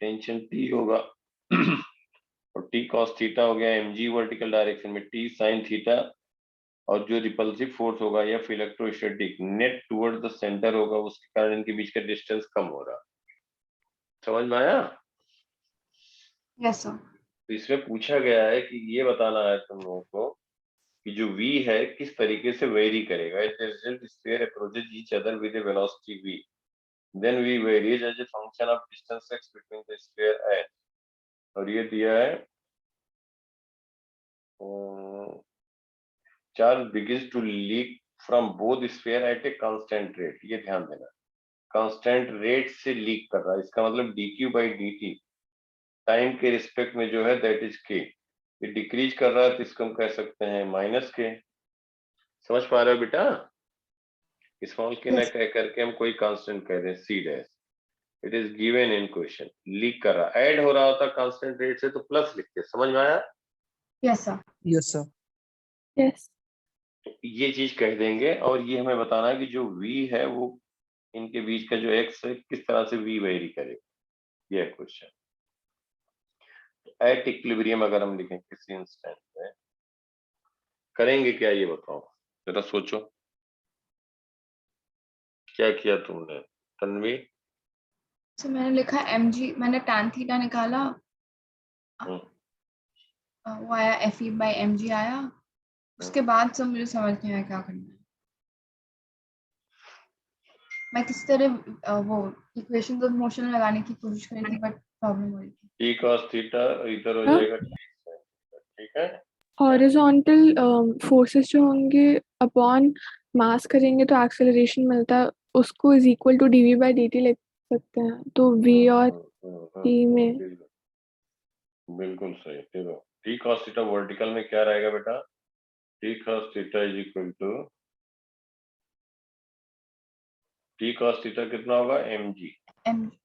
टेंशन T होगा और T cos थीटा हो गया mg वर्टिकल डायरेक्शन में, T sin थीटा, और जो रिपल्सिव फोर्स होगा या फिर electrostatic net toward the centre होगा, उसके कारण इनके बीच का डिस्टेंस कम हो रहा। समझ में आया? Yes sir. तो इसमें पूछा गया है कि ये बताना है तुम लोगों को कि जो v है किस तरीके से वेरी करेगा। As a result sphere approaches each other with a velocity v, then v varies as a function of distance x between the sphere h। और ये दिया है charge begins to leak from both sphere at a constant rate. ये ध्यान देना, constant rate से leak कर रहा है, इसका मतलब dq बाई dt टाइम के रिस्पेक्ट में जो है दैट इज k। ये डिक्रीज कर रहा है तो इसको हम कह सकते हैं माइनस k। समझ पा रहे हो बेटा? स्मॉल k न Yes. कह करके हम कोई कांस्टेंट कह रहे हैं c dash, it is given in question. Leak कर रहा, ऐड हो रहा होता कांस्टेंट रेट से तो प्लस लिखते। समझ में आया? Yes sir. Yes sir. Yes. ये चीज कह देंगे, और ये हमें बताना है कि जो v है वो इनके बीच का जो x है किस तरह से v वेरी करेगा, ये क्वेश्चन। एट इक्विलिब्रियम अगर हम लिखें किसी इंस्टेंट में, करेंगे क्या ये बताओ जरा, सोचो क्या किया तुमने तन्वी? सर मैंने लिखा mg, मैंने tan थीटा निकाला, वो आया fe बाई mg आया, उसके बाद सब मुझे समझ नहीं आया क्या करना है। मैं किस तरह वो इक्वेशन ऑफ मोशन लगाने की कोशिश कर रही थी बट प्रॉब्लम हो रही थी। टी cos थीटा इधर हो हाँ? जाएगा t sin थीटा, ठीक है? हॉरिजॉन्टल फोर्सेस जो होंगे अपॉन मास करेंगे तो एक्सेलरेशन मिलता है, उसको is equal to dv by dt लिख सकते हैं, तो v और t में बिल्कुल सही। देखो टी cos थीटा वर्टिकल में क्या रहेगा बेटा, T cos theta is equal to T cos theta कितना होगा mg, mg।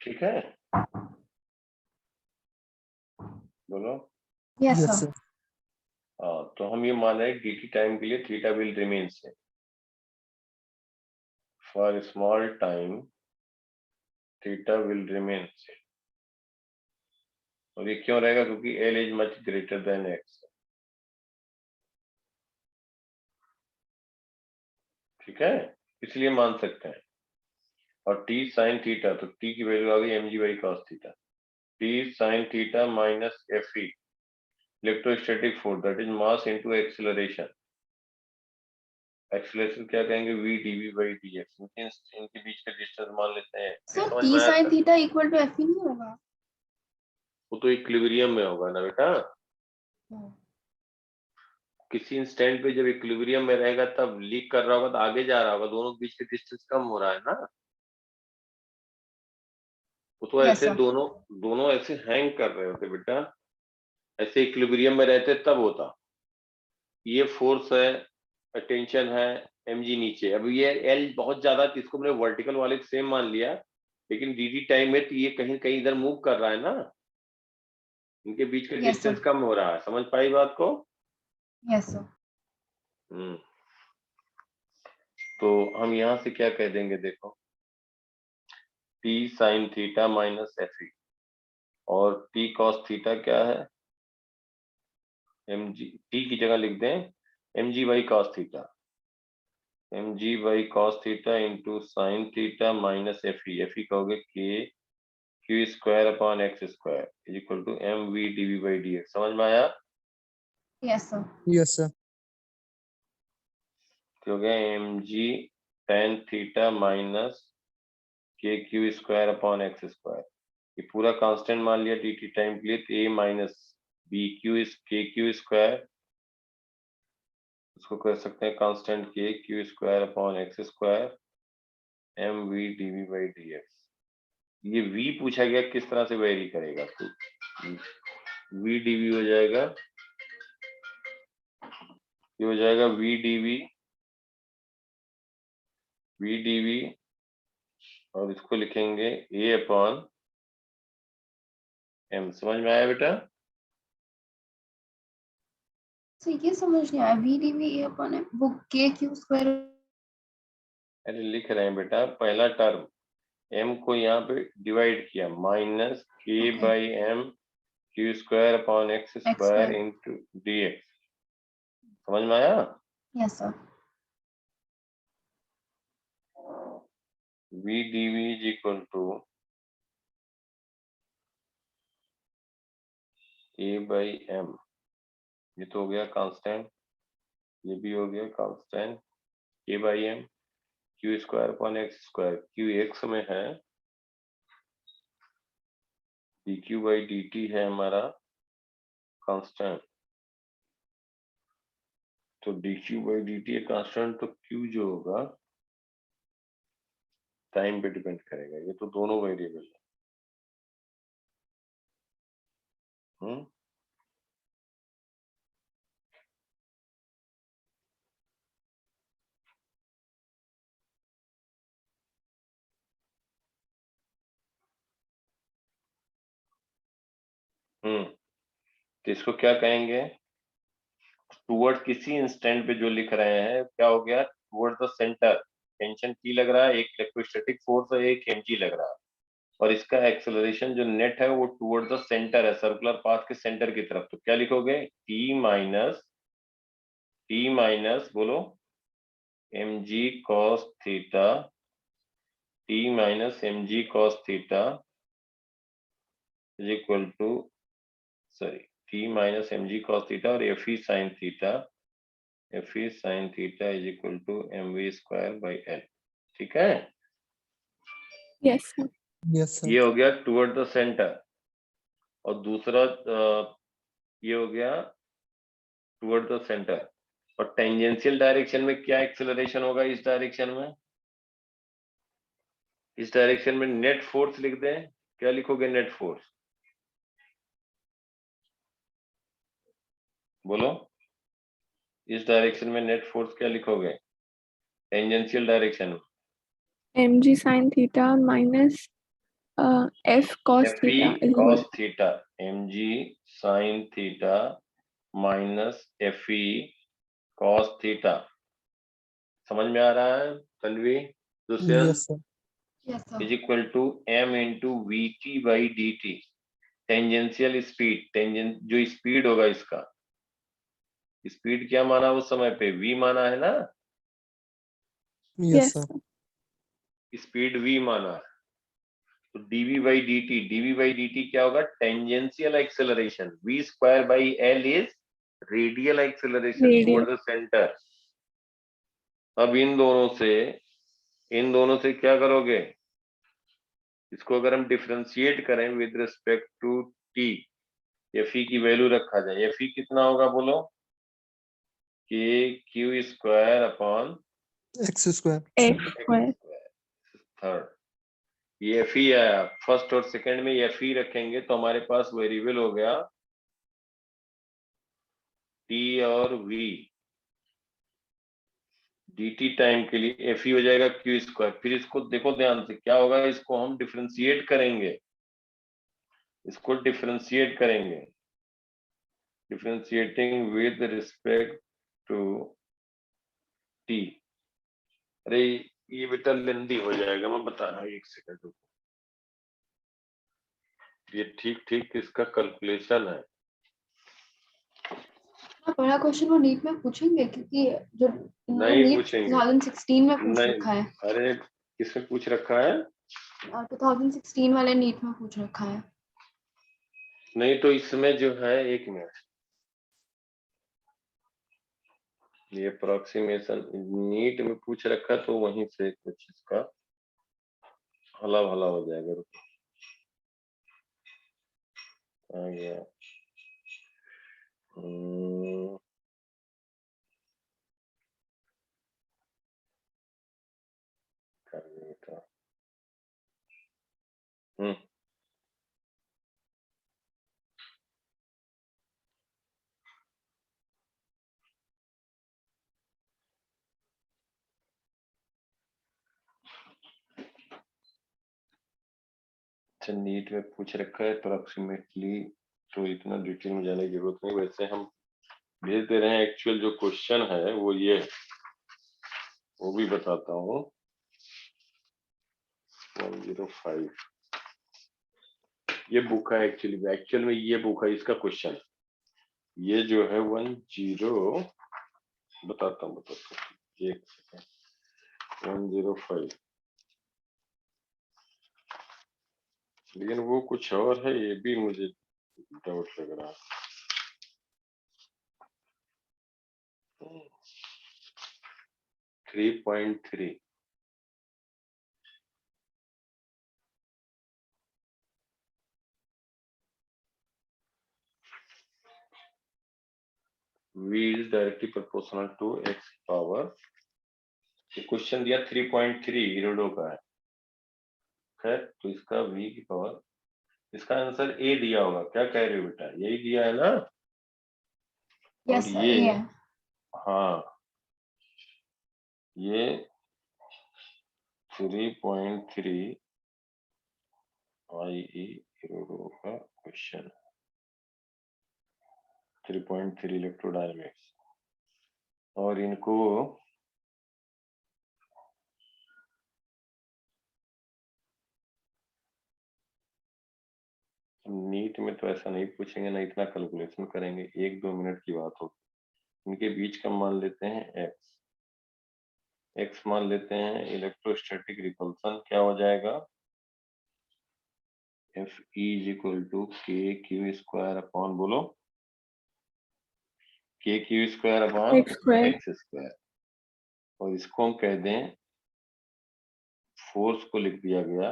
ठीक है? बोलो। Yes yes sir. सर। हाँ, तो हम ये मान रहे हैं dt टाइम के लिए theta will remain same for small time, theta will remain same. और ये क्यों रहेगा? क्योंकि L is much greater than x, ठीक है? इसलिए मान सकते हैं। और t sin थीटा, तो t की वैल्यू आ गई mg by cos theta, t sin theta minus fe electrostatic force that is mass into acceleration. Acceleration क्या कहेंगे, v dv बाई dx, इनके बीच का डिस्टेंस मान लेते हैं। सर समझ t में आया sin था? थीटा इक्वल टू fe नहीं होगा? वो तो इक्विलिब्रियम में होगा ना बेटा, किसी इंस्टेंट पे जब इक्विलिब्रियम में रहेगा तब लीक कर रहा होगा तो आगे जा रहा होगा, दोनों के बीच के डिस्टेंस कम हो रहा है ना। वो तो यस ऐसे सर। दोनों ऐसे हैंग कर रहे होते बेटा, ऐसे इक्विलिब्रियम में रहते तब होता। ये फोर्स है, टेंशन है, mg नीचे, अब ये L बहुत ज्यादा है, इसको मैंने वर्टिकल वाले सेम मान लिया, लेकिन dt टाइम में तो ये कहीं कहीं इधर मूव कर रहा है ना, इनके बीच का यस डिस्टेंस सर। कम हो रहा है। समझ पाई बात को? Yes sir. हम्म। तो हम यहाँ से क्या कह देंगे, देखो t sin theta minus fe, और t cos थीटा क्या है, mg, t की जगह लिख दें mg by cos theta, mg by cos theta into sine theta minus fe कहोगे k q square upon x square is equal to mv dv by dx। समझ में आया? Yes sir. Yes sir. हो गया mg tan theta minus k q square upon x square, ये पूरा constant मान लिया dt टाइम के लिए, तो a minus B Q is K Q square, उसको कह सकते हैं constant k q square upon x square M V D V by D X. ये v पूछा गया किस तरह से वेरी करेगा, तो v dv हो जाएगा, ये हो जाएगा v dv और इसको लिखेंगे a अपॉन m। समझ में आया बेटा? तो ये समझ नहीं आया, V D V A upon M, वो के क्यू स्क्वायर। अरे लिख रहे हैं बेटा, पहला टर्म m को यहाँ पे डिवाइड किया, minus k Okay. By M Q square upon X square square. Into D X. समझ में आया? Yes sir. v dv is equal to a by m, ये तो हो गया कांस्टेंट, ये भी हो गया constant, a by m Q square upon X square, Q x में है, D Q by D T है हमारा कांस्टेंट, तो D Q by D T है कांस्टेंट, तो क्यू जो होगा टाइम पे डिपेंड करेगा, ये तो दोनों वेरिएबल है। तो इसको क्या कहेंगे, टुवर्ड किसी इंस्टेंट पे जो लिख रहे हैं, क्या हो गया, toward the centre tension T लग रहा है, एक इलेक्ट्रोस्टैटिक फोर्स है, एक mg लग रहा है, और इसका एक्सेलरेशन जो नेट है वो टुवर्ड द सेंटर है, सर्कुलर पाथ के सेंटर की तरफ। तो क्या लिखोगे, T माइनस बोलो mg cos theta, T minus mg cos theta is equal to, sorry, T minus mg cos theta और Fe sin theta, Fe sin theta is equal to mv square by L. ठीक है, yes sir. Yes sir. ये हो गया toward the centre, और दूसरा ये हो गया टुवर्ड द सेंटर। और टेंजेंशियल डायरेक्शन में क्या एक्सेलरेशन होगा, इस डायरेक्शन में, इस डायरेक्शन में नेट फोर्स लिख दें, क्या लिखोगे नेट फोर्स, बोलो, इस डायरेक्शन में नेट फोर्स क्या लिखोगे टेंजेंशियल डायरेक्शन में, mg sin theta minus f cos Fe theta cos theta, mg sin theta minus Fe cos theta. समझ में आ रहा है Tanvi, Dushyant? Yes sir. Yes sir. Is equal to m into V T by D T, tangential speed, tangent जो speed होगा इसका, speed क्या माना उस समय पे, v माना है ना, yes yes sir. Speed v माना है, तो dv बाई dt क्या होगा, tangential acceleration, v square by L is radial acceleration Radial. Toward the centre. अब इन दोनों से क्या करोगे, इसको अगर हम डिफरेंशिएट करें with respect to t, Fe की वैल्यू रखा जाए, Fe कितना होगा बोलो, k Q square upon X square. f square. Third, ये Fe आया, फर्स्ट और सेकंड में ये Fe रखेंगे तो हमारे पास वेरिएबल हो गया t और v, dt टाइम के लिए Fe हो जाएगा क्यू स्क्वायर। फिर इसको देखो ध्यान से क्या होगा, इसको हम डिफरेंशिएट करेंगे, इसको डिफरेंशिएट करेंगे, differentiating with respect to t। अरे ये बेटा लेंदी हो जाएगा, मैं बता रहा हूँ, एक सेकंड रुको, ये ठीक इसका कैलकुलेशन है। बड़ा क्वेश्चन वो नीट में पूछेंगे, क्योंकि जो नहीं नीट पूछेंगे, 2016 में पूछ नहीं, रखा है, अरे किसमें पूछ रखा है, 2016 वाले नीट में पूछ रखा है। नहीं तो इसमें जो है, एक मिनट, ये अप्रोक्सीमेशन नीट में पूछ रखा, तो वहीं से कुछ इसका हला भला हो जाएगा, रुको, आ गया, निकालिए बेटा। अच्छा, नीट में पूछ रखा है अप्रोक्सीमेटली, तो इतना डिटेल में जाने की जरूरत नहीं। वैसे हम भेज दे रहे हैं, एक्चुअल जो क्वेश्चन है वो ये, वो भी बताता हूँ। 105 ये बुक है एक्चुअल में ये बुक है, इसका क्वेश्चन ये जो है 10 बताता हूँ एक सेकंड। 105 लेकिन वो कुछ और है, ये भी मुझे डाउट लग रहा है। 3.3 v is directly proportional to x power. ये क्वेश्चन दिया 3.3 इरोडो का है। खैर, तो इसका v की पावर, इसका आंसर a दिया होगा। क्या कह रहे हो बेटा, यही दिया है ना? और यस सर, ये ये है। हाँ, ये 3.3 IE इरोडो का क्वेश्चन, 3.3 इलेक्ट्रोडायनेमिक्स। और इनको नीट में तो ऐसा नहीं पूछेंगे ना, इतना कैलकुलेशन करेंगे, 1-2 मिनट की बात होगी। इनके बीच का मान लेते हैं x मान लेते हैं। इलेक्ट्रोस्टैटिक रिपल्सन क्या हो जाएगा? Fe is equal to kq square upon, बोलो, kq square upon x square x square. और इसको हम कह दें, फोर्स को लिख दिया गया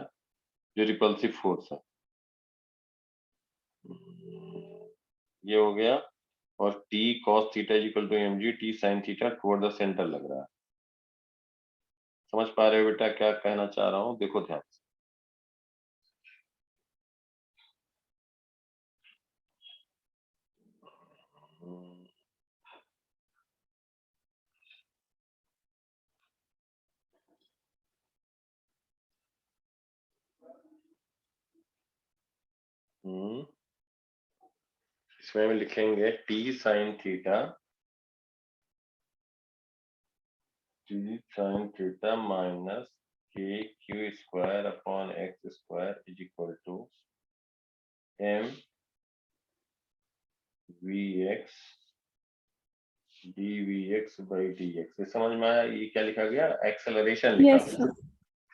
जो रिपल्सिव फोर्स है, ये हो गया। और t cos theta is equal to mg t sin theta toward the centre लग रहा है। समझ पा रहे हो बेटा क्या कहना चाह रहा हूँ? देखो ध्यान से। इसमें हम लिखेंगे t sin theta minus K Q square upon X square is equal to m vx dvx by dx। ये समझ में आया? ये क्या लिखा गया? एक्सेलरेशन लिखा yes गया। sir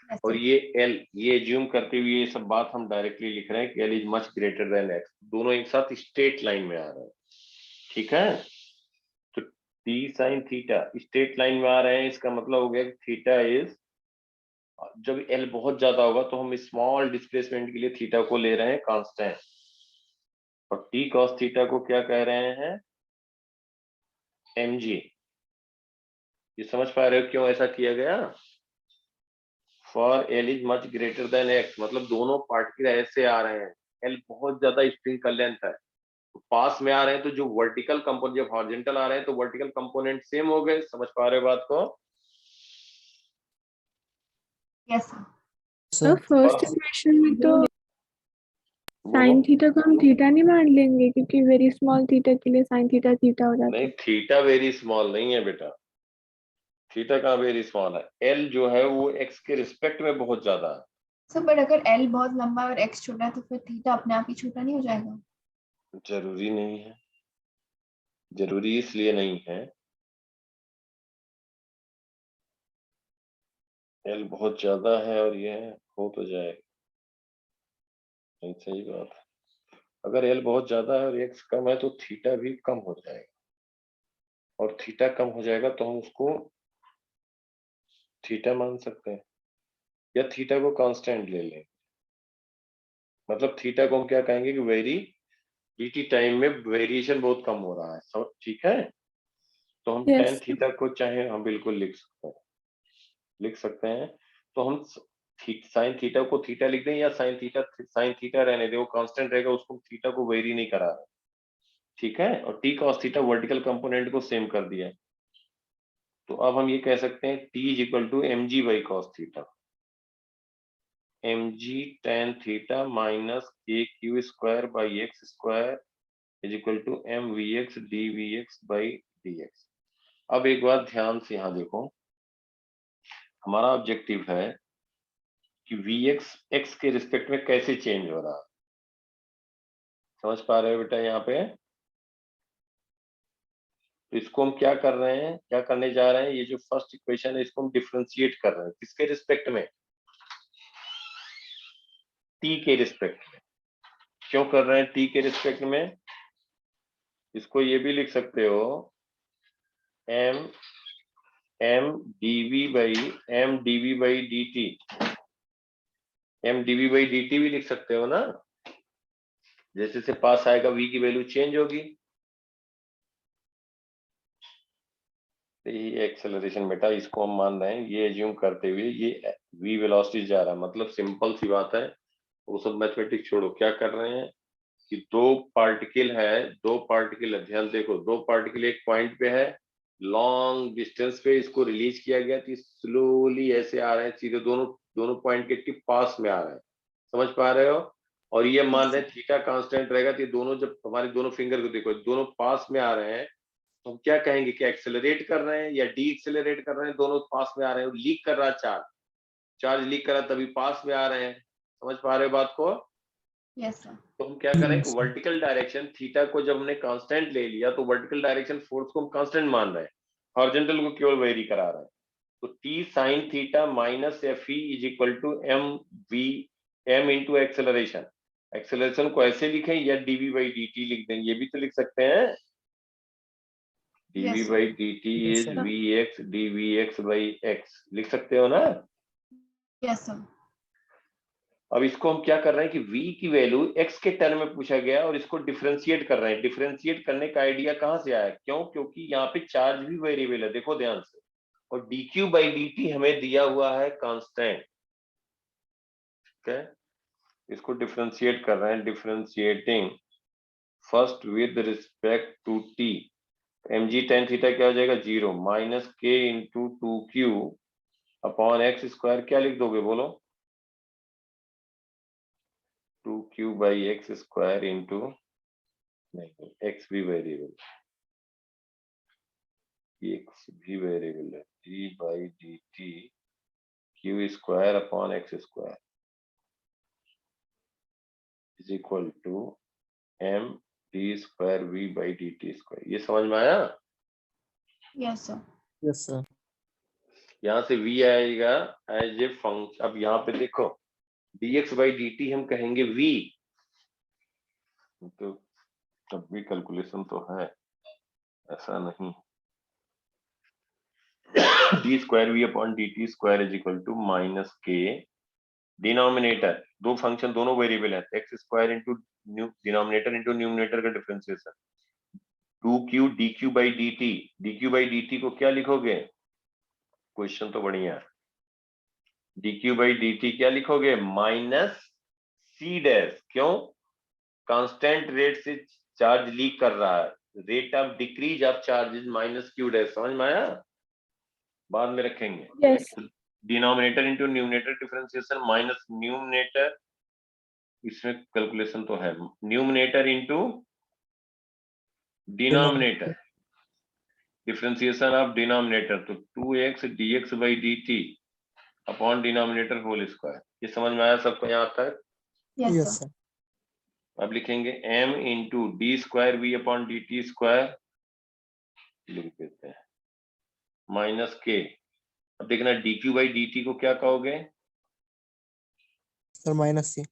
Yes, और sir. ये L, ये एज्यूम करते हुए ये सब बात हम डायरेक्टली लिख रहे हैं कि L is much greater than x। दोनों एक साथ स्ट्रेट लाइन में आ रहे हैं, ठीक है? तो t sin theta straight line में आ रहे हैं, इसका मतलब हो गया कि थीटा इज, जब L बहुत ज्यादा होगा तो हम स्मॉल डिस्प्लेसमेंट के लिए थीटा को ले रहे हैं कांस्टेंट, और t cos थीटा को क्या कह रहे हैं? mg। ये समझ पा रहे हो क्यों ऐसा किया गया? For L is much greater than x, मतलब दोनों पार्टिकल ऐसे आ रहे हैं, L बहुत ज्यादा स्ट्रिंग का लेंथ है, तो पास में आ रहे हैं, तो जो वर्टिकल कंपोनेंट, जब हॉरिजॉन्टल आ रहे हैं तो वर्टिकल कंपोनेंट सेम हो गए। समझ पा रहे हो बात को? Yes, sir. तो फर्स्ट इक्वेशन में तो साइन थीटा को हम थीटा नहीं मान लेंगे, क्योंकि वेरी स्मॉल थीटा के लिए साइन थीटा थीटा हो जाता नहीं, है। थीटा वेरी स्मॉल नहीं है बेटा, थीटा कहाँ वेरी स्मॉल है? L जो है वो x के रिस्पेक्ट में बहुत ज्यादा है। सर बट अगर L बहुत लंबा है और x छोटा है तो फिर थीटा अपने आप ही छोटा नहीं हो जाएगा? जरूरी नहीं है, जरूरी इसलिए नहीं है। L बहुत ज्यादा है और ये हो तो जाएगा, नहीं सही बात है। अगर L बहुत ज्यादा है और x कम है तो थीटा भी कम हो जाएगा, और थीटा कम हो जाएगा तो हम उसको थीटा मान सकते हैं, या थीटा को कांस्टेंट ले लें। मतलब थीटा को हम क्या कहेंगे कि वेरी dt टाइम में वेरिएशन बहुत कम हो रहा है, सब ठीक है? तो हम Yes. tan थीटा को चाहे हम बिल्कुल लिख सकते हैं, लिख सकते हैं। तो हम साइन थीटा को थीटा लिख दें या साइन थीटा रहने दें, वो कांस्टेंट रहेगा, उसको थीटा को वेरी नहीं करा रहे, ठीक है। और T cos theta vertical component को सेम कर दिया। तो अब हम ये कह सकते हैं T is equal to M G by cos theta, M G tan theta minus K Q square by X square is equal to M V X D V X by D X. अब एक बात ध्यान से यहाँ देखो, हमारा objective है कि वी एक्स के रिस्पेक्ट में कैसे चेंज हो रहा है, समझ पा रहे हो बेटा यहाँ पे। तो इसको हम क्या कर रहे हैं, क्या करने जा रहे हैं, ये जो फर्स्ट इक्वेशन है इसको हम डिफरेंशिएट कर रहे हैं, किसके रिस्पेक्ट में, टी के रिस्पेक्ट में। क्यों कर रहे हैं टी के रिस्पेक्ट में, इसको ये भी लिख सकते हो M DV by D T, M DV by D T भी लिख सकते हो ना। जैसे से पास आएगा v की वैल्यू चेंज होगी, तो ये एक्सेलरेशन बेटा, इसको हम मान रहे हैं, ये एज्यूम करते हुए ये v वेलोसिटी जा रहा है, मतलब सिंपल सी बात है, वो सब मैथमेटिक्स छोड़ो। क्या कर रहे हैं कि दो पार्टिकल है, ध्यान देखो, दो पार्टिकल एक पॉइंट पे है, लॉन्ग डिस्टेंस पे इसको रिलीज किया गया, तो स्लोली ऐसे आ रहे हैं, सीधे दोनों पॉइंट के टिप पास में आ रहे हैं, समझ पा रहे हो। और ये मान रहे हैं थीटा कांस्टेंट रहेगा, तो ये दोनों जब हमारे दोनों फिंगर को देखो, दोनों पास में आ रहे हैं, तो हम क्या कहेंगे कि एक्सेलरेट कर रहे हैं या डी एक्सेलरेट कर रहे हैं, दोनों पास में आ रहे हैं। लीक कर रहा है चार्ज लीक कर रहा, तभी पास में आ रहे हैं, समझ पा रहे हो बात को। Yes sir. तो हम क्या करें कि वर्टिकल डायरेक्शन थीटा को जब हमने कांस्टेंट ले लिया, तो वर्टिकल डायरेक्शन फोर्स को हम कांस्टेंट मान रहे हैं, हॉरिजॉन्टल को केवल वेरी करा रहे हैं। तो T sine theta minus F E is equal to M into acceleration. Acceleration को ऐसे लिखें या डीवी बाई डी टी लिख दें, ये भी तो लिख सकते हैं, DV by D T is V X D V X by X, लिख सकते हो ना। Yes sir. अब इसको हम क्या कर रहे हैं कि v की वैल्यू x के टर्म में पूछा गया और इसको डिफरेंशिएट कर रहे हैं। डिफरेंशिएट करने का आइडिया कहां से आया, क्यों, क्योंकि यहाँ पे चार्ज भी वेरिएबल है, देखो ध्यान से, और dq बाई dt हमें दिया हुआ है कांस्टेंट, ठीक है। इसको डिफरेंशिएट कर रहे हैं, differentiating first with respect to t, mg tan theta क्या हो जाएगा 0 minus k into 2q upon X square, क्या लिख दोगे बोलो, 2q by X square into, नहीं एक्स भी वेरिएबल, एक्स भी वेरिएबल है, D by D T Q square upon X square is equal to M D square V by D T square. ये समझ में आया। Yes sir. Yes sir. यहाँ से v आएगा एज ए फंक्शन। अब यहाँ पे देखो dx बाई डी टी हम कहेंगे v, तो तब भी कैलकुलेशन तो है, ऐसा नहीं। D square V upon D T square is equal to minus K, denominator दो फंक्शन दोनों वेरिएबल है, X square into denominator into numerator का differentiation, 2q dq by dt, dq by dt को क्या लिखोगे, क्वेश्चन तो बढ़िया है, dq बाई dt क्या लिखोगे माइनस c डैश, क्यों, कांस्टेंट रेट से चार्ज लीक कर रहा है, rate of decrease of charge is minus q dash, समझ में आया, बाद में रखेंगे। Yes. Denominator into numerator differentiation minus numerator, इसमें कैलकुलेशन तो है, numerator into denominator, differentiation of denominator, तो 2x dx by dt upon denominator whole square. ये समझ में आया सबको यहाँ तक। Yes sir. अब लिखेंगे m into D square V upon D T square, लिख देते हैं माइनस के। अब देखना dq बाई dt को क्या कहोगे, sir minus c,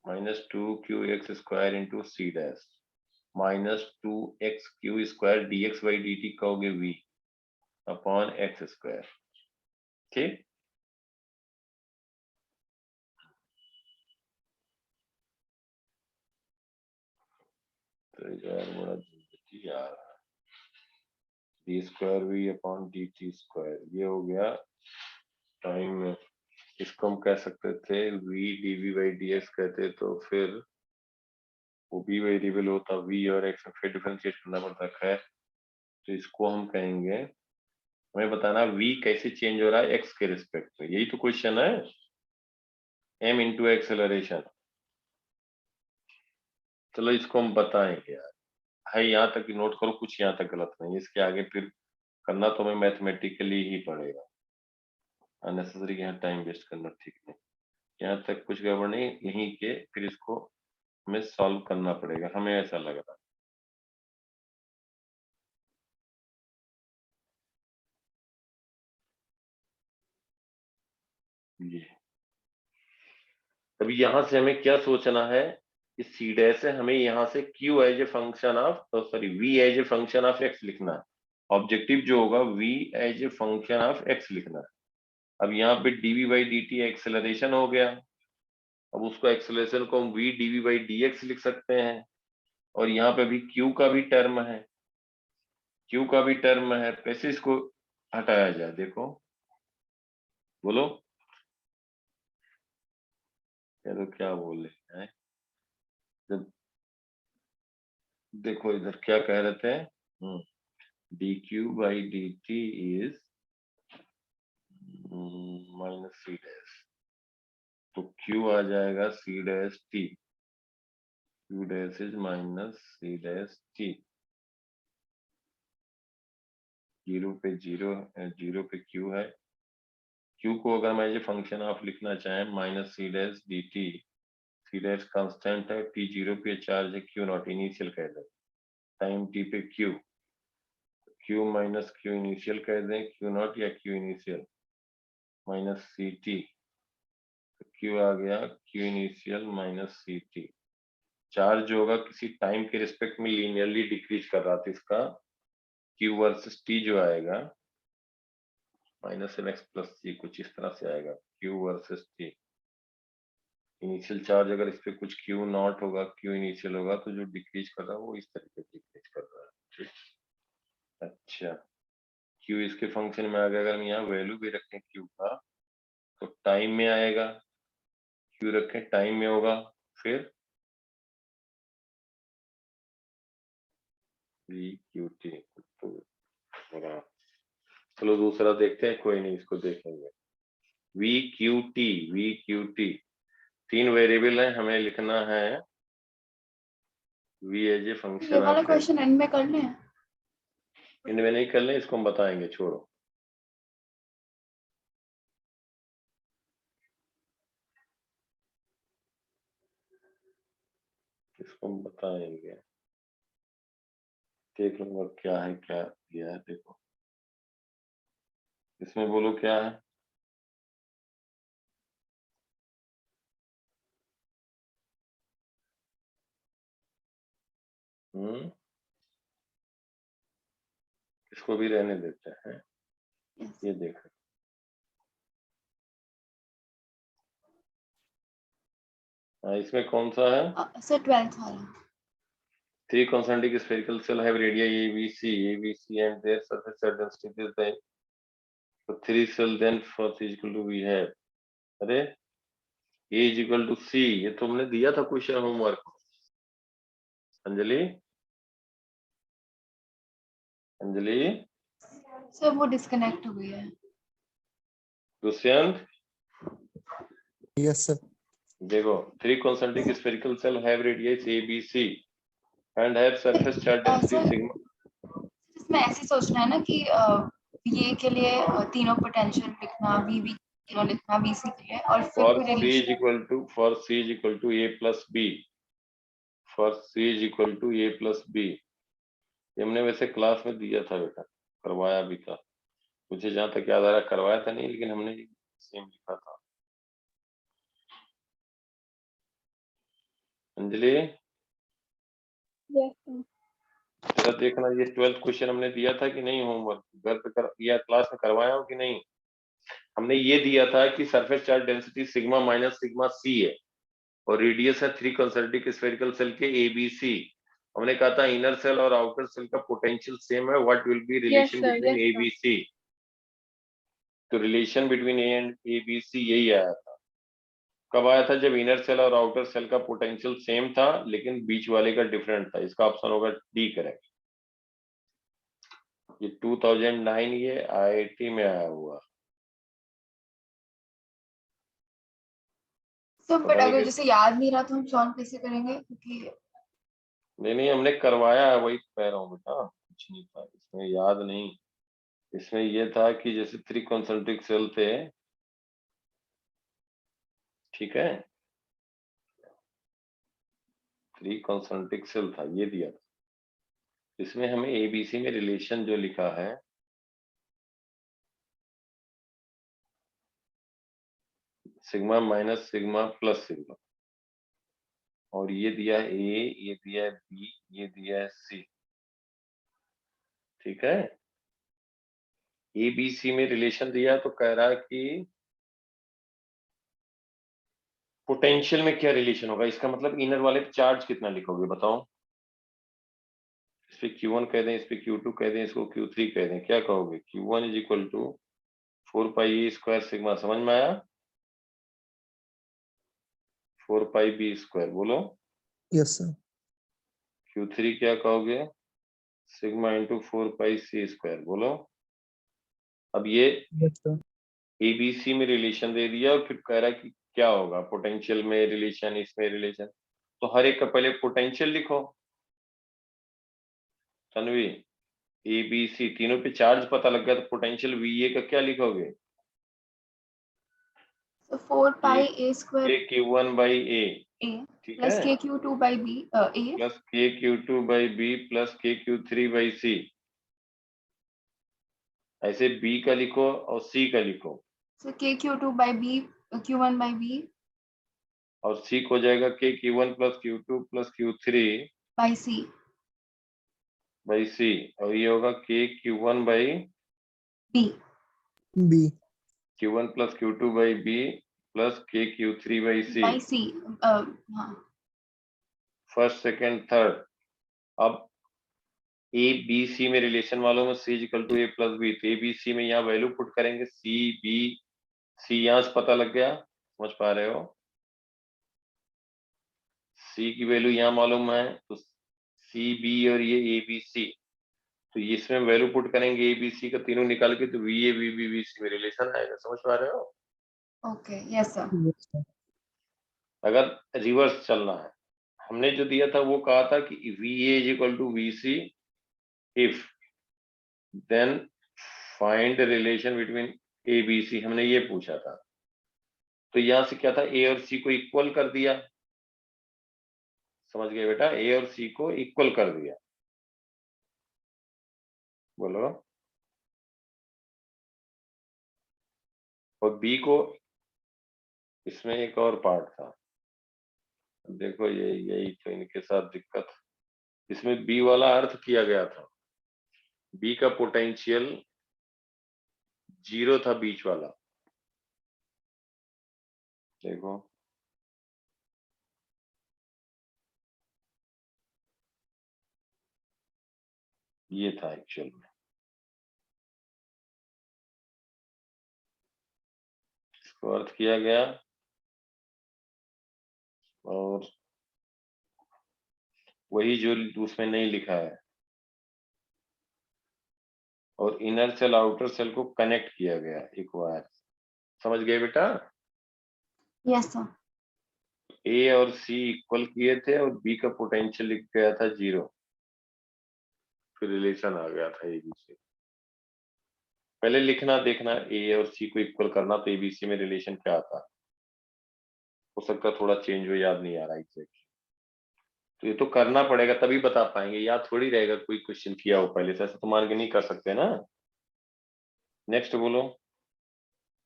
minus 2qx square into C dash minus 2x square dx by dt कहोगे v अपॉन एक्स स्क्वायर, ठीक। तो यार बड़ा जिंदगी आ रहा है, D square V upon D T square, ये हो गया टाइम में इसको हम कह सकते थे v dv by dx कहते, तो फिर वो b वेरिएबल होता, v और x में फिर डिफरेंशिएट करना पड़ता। खैर, तो इसको हम कहेंगे, हमें बताना v कैसे चेंज हो रहा है x के रिस्पेक्ट में, यही तो क्वेश्चन है। m इंटू एक्सेलरेशन, चलो इसको हम बताएंगे यार। है यहाँ तक नोट करो, कुछ यहाँ तक गलत नहीं, इसके आगे फिर करना तो हमें मैथमेटिकली ही पड़ेगा। अननेसेसरी यहाँ टाइम वेस्ट करना ठीक नहीं। यहाँ तक कुछ गड़बड़ नहीं, यहीं के फिर इसको हमें सॉल्व करना पड़ेगा, हमें ऐसा लग रहा है। ये अभी यहाँ से हमें क्या सोचना है कि सी डैश से हमें यहाँ से q as a function of, sorry v as a function of x लिखना है। ऑब्जेक्टिव जो होगा v as a function of x लिखना है। अब यहाँ पे dv बाई dt एक्सेलरेशन हो गया, अब उसको एक्सेलरेशन को हम v dv बाई dx लिख सकते हैं। और यहाँ पे भी q का भी टर्म है, q का भी टर्म है, कैसे इसको हटाया जाए, देखो बोलो, चलो क्या बोल रहे हैं। जब देखो इधर क्या कह रहे थे, dq by dt is minus C dash, तो q आ जाएगा C dash T, q dash is minus C dash T. Zero पे जीरो, जीरो पे q है, q को अगर मैं ये फंक्शन ऑफ लिखना चाहें minus C dash D T, C dash constant है, t जीरो पे चार्ज है, q नॉट इनिशियल कह दें, टाइम t पे q माइनस q इनिशियल कह दें, q नॉट या q initial minus C T, q आ गया q initial minus C T. Charge जो होगा किसी टाइम के रिस्पेक्ट में लीनियरली डिक्रीज कर रहा था, इसका q वर्सेस t जो आएगा माइनस एम एक्स प्लस सी, कुछ इस तरह से आएगा q versus t। Initial charge अगर इस पे कुछ q नॉट होगा, q इनिशियल होगा, तो जो डिक्रीज कर रहा है वो इस तरीके से डिक्रीज कर रहा है। ठीक, अच्छा q इसके फंक्शन में आ गया। अगर हम यहाँ वैल्यू भी रखें q का, तो टाइम में आएगा, q रखें टाइम में होगा, फिर v q t, तो चलो दूसरा देखते हैं, कोई नहीं इसको देखेंगे। v q t, तीन वेरिएबल है, हमें लिखना है v एज ए ये फंक्शन वाला ऑफ, क्वेश्चन एंड में कर लें। इनमें नहीं कर ले, इसको हम बताएंगे, छोड़ो। इसको हम बताएंगे, देख लो क्या है, क्या दिया है, देखो इसमें बोलो क्या है। इसको भी रहने देते हैं, ये देखो हाँ, इसमें कौन सा है, सर 12th वाला। three concentric spherical cell have radii ABC and their surface density is the, so three cell then first is equal to we have, अरे A is equal to C, ये तो हमने दिया था question homework. Anjali, Anjali, sir वो disconnect हो गई है। Dushyant, yes sir. देखो three concentric spherical cell have radii ABC and have surface charge density sigma। इसमें ऐसे सोचना है ना कि ये के लिए तीनों पोटेंशियल लिखना, वीवी तीनों लिखना, वीसी के लिए, और फिर for कोई C is relation. equal to, for C is equal to A plus B, for C is equal to A plus B, ये हमने वैसे क्लास में दिया था बेटा, करवाया भी था, मुझे जहां तक याद आ रहा करवाया था नहीं, लेकिन हमने सेम लिखा था। Anjali, Yes, sir. जरा देखना, ये 12th क्वेश्चन हमने दिया था कि नहीं होमवर्क, घर पे कर या क्लास में करवाया हो कि नहीं। हमने ये दिया था कि surface charge density sigma minus sigma C है, और रेडियस है थ्री कंसंट्रिक स्फेरिकल सेल के एबीसी। हमने कहा था इनर सेल और आउटर सेल का पोटेंशियल सेम है, what will be relation sir, between yes, sir. ABC. तो relation between A and A B C यही आया था। कब आया था? जब इनर सेल और आउटर सेल का पोटेंशियल सेम था लेकिन बीच वाले का डिफरेंट था। इसका ऑप्शन होगा डी करेक्ट। ये 2009 ये IIT में आया हुआ। तो पता बट नहीं अगर कैसे- जैसे याद नहीं रहा तो हम सॉल्व कैसे करेंगे? क्योंकि नहीं हमने करवाया है, वही कह रहा हूँ बेटा, कुछ नहीं था इसमें, याद नहीं। इसमें ये था कि जैसे 3 कॉन्सेंट्रिक सेल थे, ठीक है, 3 कॉन्सेंट्रिक सेल था, ये दिया था। इसमें हमें ABC में रिलेशन जो लिखा है, sigma minus sigma plus sigma, और ये दिया है A, ये दिया है B, ये दिया है C, ठीक है। ABC में रिलेशन दिया तो कह रहा है कि पोटेंशियल में क्या रिलेशन होगा। इसका मतलब इनर वाले पे चार्ज कितना लिखोगे बताओ? इस पे Q1 कह दें, इस पे Q2 कह दें, इसको Q3 कह दें, क्या कहोगे? Q1 is equal to 4 pi A square sigma, समझ में आया? 4 पाई बी स्क्वायर, बोलो। Yes sir. Q3 क्या कहोगे? Sigma into 4 pi C square, बोलो। अब ये यस सर। ABC में रिलेशन दे दिया और फिर कह रहा है कि क्या होगा पोटेंशियल में रिलेशन, इसमें रिलेशन। तो हर एक का पहले पोटेंशियल लिखो तन्वी। ABC तीनों पे चार्ज पता लग गया तो पोटेंशियल VA का क्या लिखोगे? 4 पाई a square Q1 by A, a ठीक प्लस है, KQ2 by b a plus KQ2 by B plus KQ3 by C। ऐसे B का लिखो और C का लिखो, so KQ2 by b Q1 by b और C को हो जाएगा KQ1 plus Q2 plus Q3 by c by C, और ये होगा KQ1 by b B. Q1 plus Q2 by B plus KQ3 by C, by c हाँ first second third. अब ABC में रिलेशन वालों में C equal to A plus B, तो ABC में यहाँ वैल्यू पुट करेंगे, C यहाँ से पता लग गया, समझ पा रहे हो? C की वैल्यू यहाँ मालूम है तो CB और ये ABC, तो इसमें वैल्यू पुट करेंगे ABC का, तीनों निकाल के तो VA VB VC में रिलेशन आएगा, समझ पा रहे हो? Okay yes sir yes sir. अगर रिवर्स चलना है, हमने जो दिया था वो कहा था कि VA is equal to VC if then find relation between ABC, हमने ये पूछा था। तो यहां से क्या था, A और C को इक्वल कर दिया, समझ गए बेटा? A और C को इक्वल कर दिया, बोलो। और B को, इसमें एक और पार्ट था, देखो ये यही तो इनके साथ दिक्कत, इसमें B वाला अर्थ किया गया था, B का पोटेंशियल 0 था बीच वाला, देखो ये था एक्चुअल में, इसको अर्थ किया गया और वही जो उसमें नहीं लिखा है, और इनर सेल आउटर सेल को कनेक्ट किया गया एक वायर, समझ गए बेटा? यस सर A और C इक्वल किए थे और B का पोटेंशियल लिख गया था 0, फिर रिलेशन आ गया था ABC। पहले लिखना, देखना A और C को इक्वल करना तो ABC में रिलेशन क्या आता, हो सकता थोड़ा चेंज हो, याद नहीं आ रहा एग्जैक्टली, तो ये तो करना पड़ेगा तभी बता पाएंगे, याद थोड़ी रहेगा कोई क्वेश्चन किया हो पहले से, ऐसा तो मान के नहीं कर सकते ना। नेक्स्ट बोलो,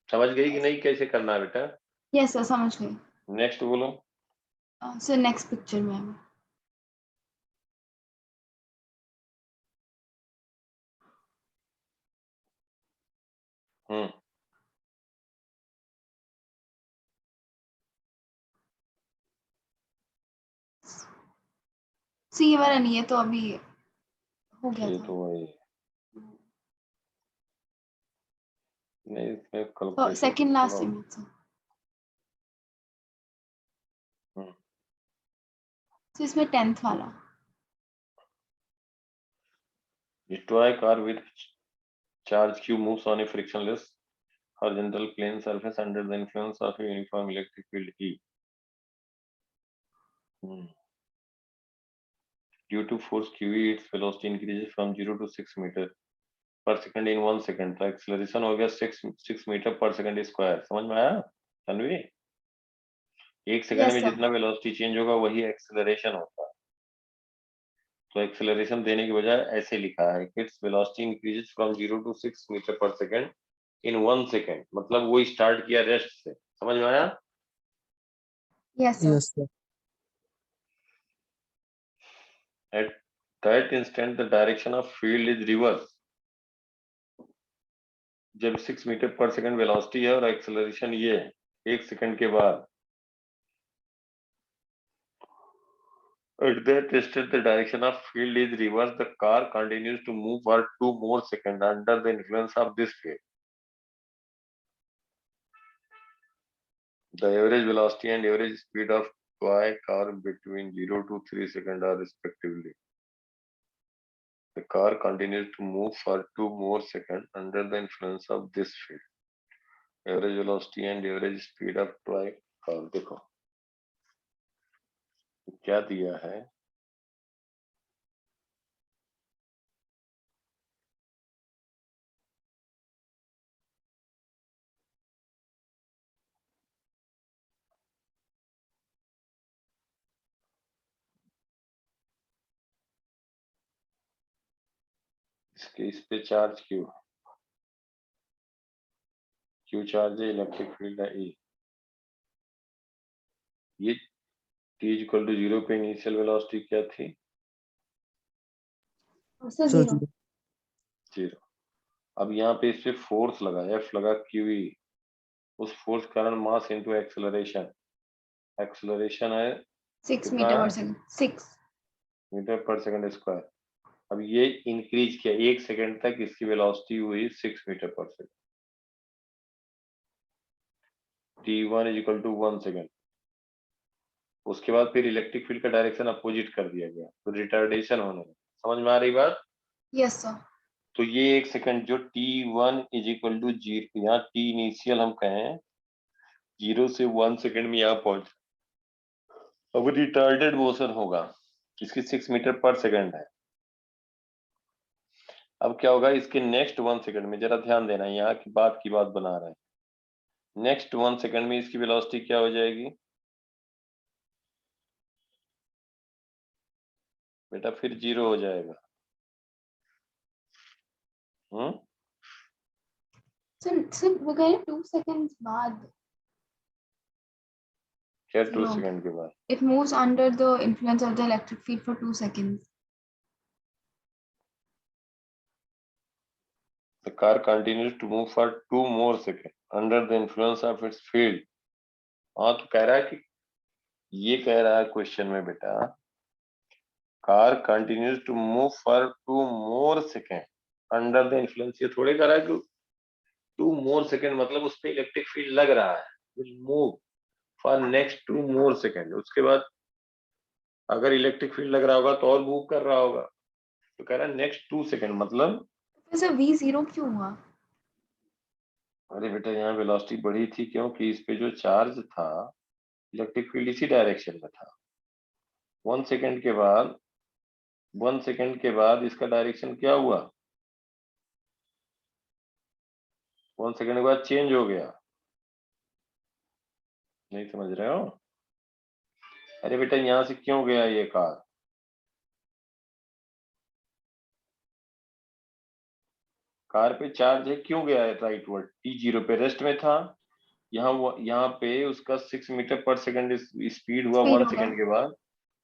समझ गई कि नहीं कैसे करना है बेटा? यस सर समझ गई नेक्स्ट बोलो। सर नेक्स्ट पिक्चर में हम हम्म, सी वाला नहीं है तो अभी हो गया ये था तो वही नहीं इसमें calculation second last image sir. तो इसमें 10th वाला toy car with charge q moves on a frictionless horizontal plane surface under the influence of a uniform electric field E. Due to force QE, its velocity increases from 0 to 6 meter per second in 1 second. तो acceleration हो गया 6 meter per second square. समझ में आया तन्वी? एक second Yes, में sir. जितना velocity change होगा वही एक्सेलरेशन होता है। तो एक्सेलरेशन देने की बजाय ऐसे लिखा है its velocity increases from 0 to 6 metre per second in 1 second, मतलब वो स्टार्ट किया रेस्ट से। समझ में आया? Yes, sir. Yes, sir. At that instant the direction of field is reverse. जब 6 मीटर पर सेकंड वेलोसिटी है और एक्सेलरेशन ये है, एक सेकंड के बाद at that instant the direction of field is reversed. The car continues to move for 2 more seconds under the influence of this field. The average velocity and average speed of toy car between 0 to 3 seconds are respectively. The car continues to move for 2 more seconds under the influence of this field. Average velocity and average speed of toy car. देखो क्या दिया है, इसके इस पे charge क्यों charge है, electric field है E. ये t इक्वल टू 0 पे इनिशियल वेलोसिटी क्या थी? So So 0. 0. अब यहाँ पे इस पे फोर्स लगा, F लगा QE, उस फोर्स के कारण मास इनटू एक्सेलरेशन, एक्सेलरेशन है 6 कितना meter है? per second. 6. Metre per second square. अब ये इंक्रीज किया, एक सेकंड तक इसकी वेलोसिटी हुई 6 metre per second. t1 is equal to 1 second. उसके बाद फिर इलेक्ट्रिक फील्ड का डायरेक्शन अपोजिट कर दिया गया, तो रिटार्डेशन होने लगा। समझ में आ रही बात? Yes, sir. तो ये एक सेकंड जो t1 इज इक्वल टू 0, यहाँ t इनिशियल हम कहें 0 से 1 सेकंड में यहाँ पहुंच, अब रिटार्डेड मोशन होगा, इसकी 6 मीटर पर सेकंड है। अब क्या होगा इसके नेक्स्ट 1 सेकंड में, जरा ध्यान देना, यहाँ की बात बना रहे हैं। नेक्स्ट 1 सेकंड में इसकी वेलोसिटी क्या हो जाएगी बेटा? फिर 0 हो जाएगा। So वो कह रहे 2 seconds बाद क्या 2 No. सेकंड के बाद? it moves under the influence of the electric field for 2 seconds. The car continues to move for 2 more seconds under the influence of its field. हाँ तो कह रहा है कि ये कह रहा है क्वेश्चन में बेटा, car continues to move for 2 more seconds under the influence. ये थोड़े कह रहा है कि 2 more seconds मतलब उस पे इलेक्ट्रिक फील्ड लग रहा है, will move for next 2 more seconds। उसके बाद अगर इलेक्ट्रिक फील्ड लग रहा होगा तो और मूव कर रहा होगा, तो कह रहा है नेक्स्ट 2 सेकंड मतलब। So V0 क्यों हुआ? अरे बेटा यहाँ वेलोसिटी बढ़ी थी क्योंकि इस पे जो चार्ज था इलेक्ट्रिक फील्ड इसी डायरेक्शन में था। 1 सेकंड के बाद इसका डायरेक्शन क्या हुआ? 1 सेकंड के बाद चेंज हो गया। नहीं समझ रहे हो? अरे बेटा यहाँ से क्यों गया ये कार? कार पे चार्ज है, क्यों गया है राइट वर्ड? t0 पे रेस्ट में था, यहाँ पे उसका 6 मीटर पर सेकंड स्पीड हुआ 1 सेकंड के बाद।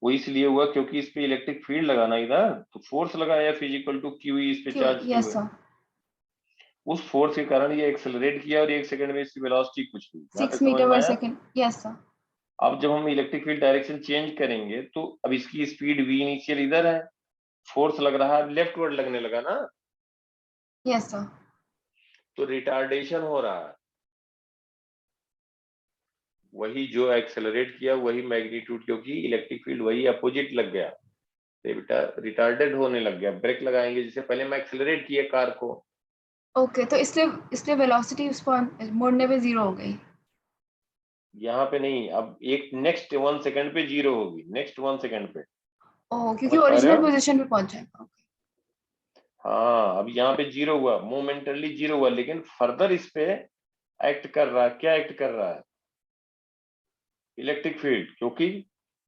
वो इसलिए हुआ क्योंकि इस पे इलेक्ट्रिक फील्ड लगाना इधर, तो फोर्स लगाया F इक्वल टू QE, इस पे चार्ज Yes, क्यों sir. है, उस फोर्स के कारण ये एक्सेलरेट किया और 1 सेकंड में इसकी वेलोसिटी कुछ हुई। यहाँ पे 6 समझ meter में per आया? second. Yes, sir. अब जब हम इलेक्ट्रिक फील्ड डायरेक्शन चेंज करेंगे तो अब इसकी स्पीड V इनिशियल इधर है, फोर्स लग रहा है लेफ्ट वर्ड लगने लगा ना। Yes, sir. तो रिटार्डेशन हो रहा है, वही जो एक्सेलरेट किया वही मैग्नीट्यूड, क्योंकि इलेक्ट्रिक फील्ड वही अपोजिट लग गया, तो बेटा रिटार्डेड होने लग गया। ब्रेक लगाएंगे, जैसे पहले मैं एक्सेलरेट किए कार को, ओके, तो इसलिए वेलोसिटी उस पर मुड़ने पे 0 हो गई। यहाँ पे नहीं, अब एक नेक्स्ट 1 सेकंड पे 0 होगी, नेक्स्ट 1 सेकंड पे। ओह, क्योंकि समझ पा रहे ओरिजिनल हो? पोजीशन पे पहुंच जाएगा। हाँ, अब यहाँ पे 0 हुआ, मोमेंटरली 0 हुआ, लेकिन फर्दर इस पे एक्ट कर रहा है, क्या एक्ट कर रहा है? इलेक्ट्रिक फील्ड, क्योंकि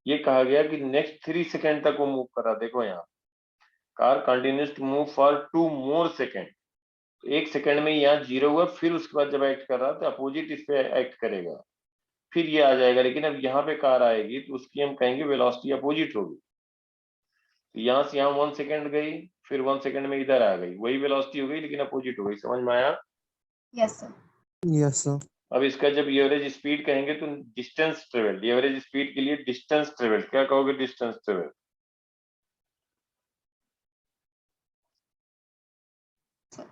ये कहा गया कि नेक्स्ट 3 सेकंड तक वो मूव कर रहा है। देखो यहाँ, car continues to move for 2 more second, तो 1 सेकंड में यहाँ 0 हुआ, फिर उसके बाद जब एक्ट कर रहा है तो अपोजिट इस पे एक्ट करेगा, फिर ये आ जाएगा। लेकिन अब यहाँ पे कार आएगी तो उसकी हम कहेंगे वेलोसिटी अपोजिट होगी, तो यहाँ से यहाँ 1 सेकंड गई, फिर 1 सेकंड में इधर आ गई, वही वेलोसिटी हो गई लेकिन अपोजिट हो गई। समझ में आया? Yes sir. Yes sir. अब इसका जब एवरेज स्पीड कहेंगे तो डिस्टेंस ट्रेवल, एवरेज स्पीड के लिए डिस्टेंस ट्रेवल, क्या कहोगे? Distance travel.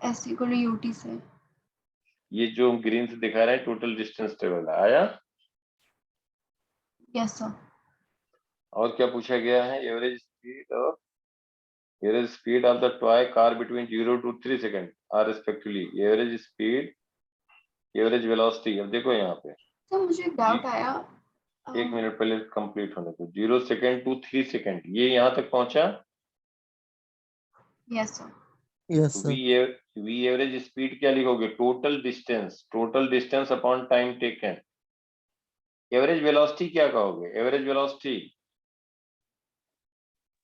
S equal to U T. ये जो ग्रीन से दिखा रहा है टोटल डिस्टेंस ट्रेवल आया। Yes sir. और क्या पूछा गया है? Average speed of the toy car between 0 to 3 second or respectively average speed, average velocity. अब देखो यहाँ पे सर मुझे एक डाउट आया। 1 मिनट पहले कंप्लीट होने को, 0 सेकंड to 3 सेकंड, ये यहाँ तक पहुंचा। Yes sir. यस तो सर। वी एवरेज स्पीड क्या लिखोगे? Total distance upon time taken. Average velocity क्या कहोगे? Average velocity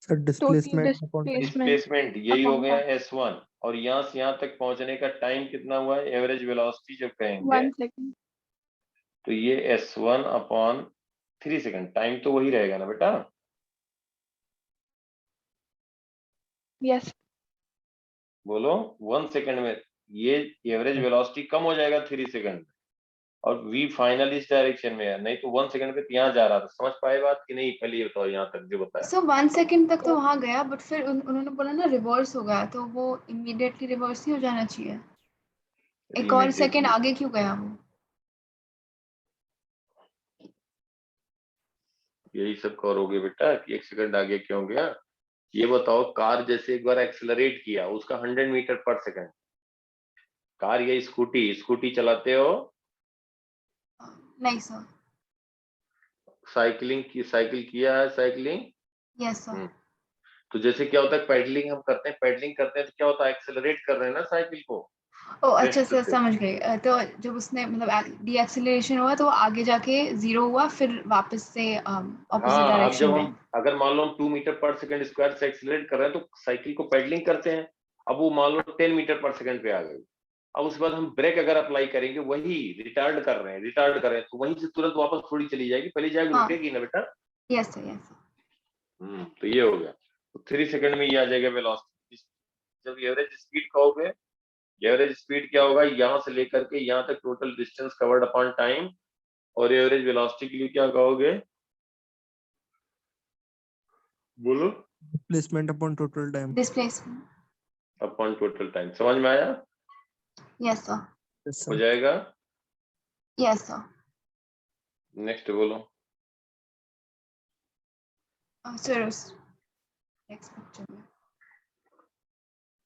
sir displacement upon displacement, यही हो upon गया time, S1। और यहाँ से यहाँ तक पहुंचने का टाइम कितना हुआ है? एवरेज वेलोसिटी जब कहेंगे 1 second. तो ये S1 अपॉन 3 सेकंड, टाइम तो वही रहेगा ना बेटा? Yes. बोलो, 1 सेकंड में ये एवरेज वेलोसिटी कम हो जाएगा 3 सेकंड में, और v फाइनल इस डायरेक्शन में है, नहीं तो 1 सेकंड पे यहाँ जा रहा था। समझ पाए बात कि नहीं? पहले ये बताओ, यहाँ तक जो बताया। सर 1 सेकंड तक तो वहां गया, बट फिर उन्होंने बोला ना रिवर्स हो गया, तो वो इमीडिएटली रिवर्स ही हो जाना चाहिए। एक और सेकंड आगे क्यों गया वो? यही सब करोगे बेटा कि 1 सेकंड आगे क्यों गया। ये बताओ, कार जैसे एक बार एक्सेलरेट किया, उसका 100 मीटर पर सेकंड, कार या स्कूटी चलाते हो? नहीं सर। साइकिल किया है? साइकिलिंग। Yes sir. तो जैसे क्या होता है, पेडलिंग हम करते हैं, तो क्या होता है? एक्सेलरेट कर रहे हैं ना साइकिल को। ओ अच्छा रेस्ट सर, से। समझ गई। तो जब उसने मतलब डी एक्सेलरेशन हुआ तो वो आगे जाके 0 हुआ, फिर वापस से ऑपोजिट हाँ, अब डायरेक्शन जब में। हम अगर मान लो हम 2 मीटर पर सेकंड स्क्वायर से एक्सेलरेट कर रहे हैं तो साइकिल को पेडलिंग करते हैं, अब वो मान लो 10 मीटर पर सेकंड पे आ गई। अब उसके बाद हम ब्रेक अगर अप्लाई करेंगे, वही रिटार्ड कर रहे हैं तो वहीं से तुरंत वापस थोड़ी चली जाएगी, पहले जाएगी, हाँ। रुकेगी ना बेटा। Yes sir, yes sir. तो ये हो गया, तो 3 सेकंड में ये आ जाएगा वेलोसिटी। जब एवरेज स्पीड कहोगे, एवरेज स्पीड क्या होगा? यहाँ से लेकर के यहाँ तक total distance covered upon time. और एवरेज वेलोसिटी के लिए क्या कहोगे? बोलो। Displacement upon total time. Displacement. Upon total time. समझ में आया? Yes sir. यस हो सर। जाएगा। Yes sir. नेक्स्ट बोलो। सर उस नेक्स्ट पिक्चर में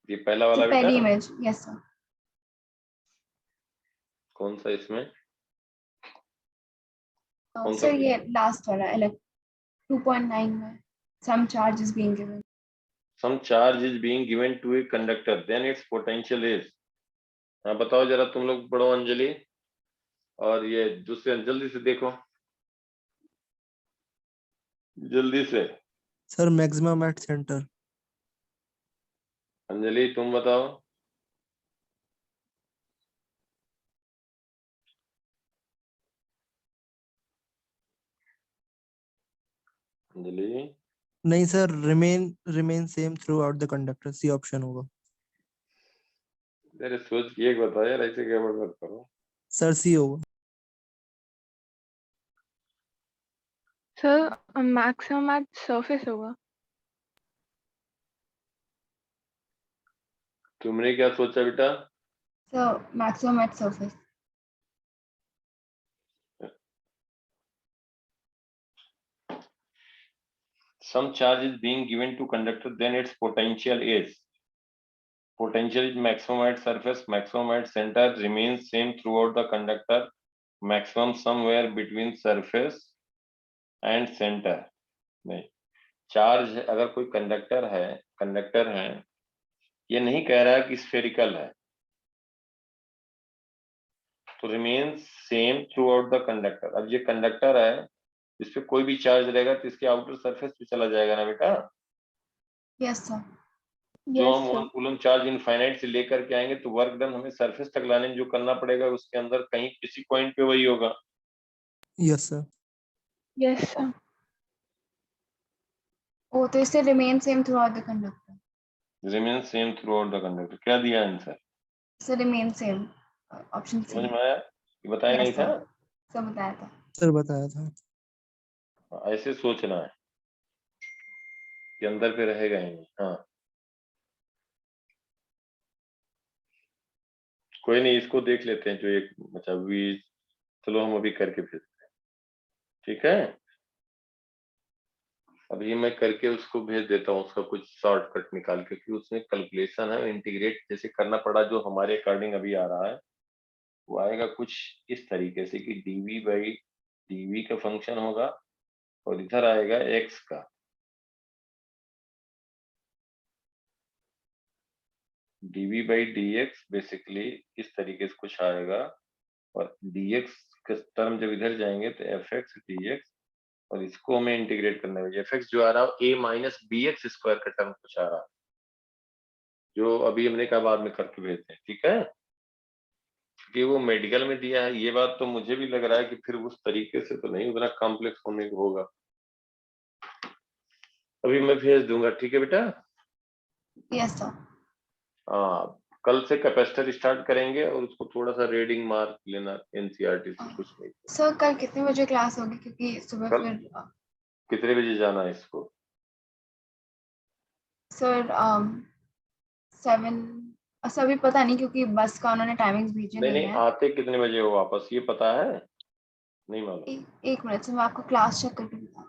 ये पहला वाला जो बेटा, पहली इमेज। Yes sir. कौन सा इसमें? कौन सा सर ये picture? लास्ट वाला 2.9 में some charge is being given. Some charge is being given to a conductor, then its potential is। हाँ बताओ जरा, तुम लोग पढ़ो अंजलि, और ये दूसरे जल्दी से देखो, जल्दी से। Sir maximum at centre. Anjali तुम बताओ। अंजलि, नहीं sir, remain same throughout the conductor, C option होगा। अरे सोच के एक बताओ यार, ऐसे क्या मत करो। सर सी होगा। सर मैक्सिमम एट सरफेस होगा। तुमने क्या सोचा बेटा? So maximum at surface. Some charge is being given to conductor, then its potential is maximum at surface, maximum at center, remains same throughout the conductor, maximum somewhere between surface and center. नहीं, charge अगर कोई conductor है, ये नहीं कह रहा है कि स्फेरिकल है, तो remains same throughout the conductor. अब ये कंडक्टर है, इस पे कोई भी चार्ज रहेगा तो इसके आउटर सरफेस पे चला जाएगा ना बेटा। Yes sir. जो Yes, हम sir. 1 कूलम चार्ज इनफाइनाइट से लेकर के आएंगे तो वर्क डन हमें सरफेस तक लाने में जो करना पड़ेगा उसके अंदर कहीं किसी पॉइंट पे वही होगा। Yes sir. Yes, sir. Oh, तो इससे remain same throughout the conductor. Remain same throughout the conductor. क्या दिया answer? So remain same. Option C. समझ में आया? ये बताया Yes नहीं sir. था? सब बताया था। सर बताया था। ऐसे सोचना है कि अंदर पे रहेगा ही नहीं। हाँ, कोई नहीं, इसको देख लेते हैं जो एक बचा भी। चलो हम अभी करके भेजते हैं, ठीक है? अभी मैं करके उसको भेज देता हूँ, उसका कुछ शॉर्टकट निकाल के, क्योंकि उसमें कैलकुलेशन है, इंटीग्रेट जैसे करना पड़ा जो हमारे अकॉर्डिंग अभी आ रहा है, वो आएगा कुछ इस तरीके से कि dv बाई dv का फंक्शन होगा और इधर आएगा x का, dv बाई dx बेसिकली इस तरीके से कुछ आएगा, और dx के टर्म जब इधर जाएंगे तो fx dx, और इसको हमें इंटीग्रेट करना है। fx जो आ रहा है a माइनस bx स्क्वायर का टर्म कुछ आ रहा है, जो अभी हमने कहा बाद में करके भेजते हैं, ठीक है? कि वो मेडिकल में दिया है, ये बात तो मुझे भी लग रहा है कि फिर उस तरीके से तो नहीं उतना कॉम्प्लेक्स होने को होगा। अभी मैं भेज दूंगा, ठीक है बेटा? Yes sir. हाँ, कल से कैपेसिटर स्टार्ट करेंगे और उसको थोड़ा सा रीडिंग मार्क लेना एनसीईआरटी से, कुछ नहीं। सर कल कितने बजे क्लास होगी, क्योंकि सुबह कल फिर कितने बजे जाना है इसको? सर 7 अभी पता नहीं, क्योंकि बस का उन्होंने टाइमिंग्स भेजे नहीं नहीं नहीं, है। आते कितने बजे हो वापस, ये पता है? नहीं मालूम? एक मिनट से मैं आपको क्लास चेक करके बताती हूँ।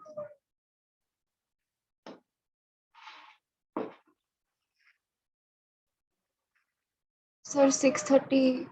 सर 6:30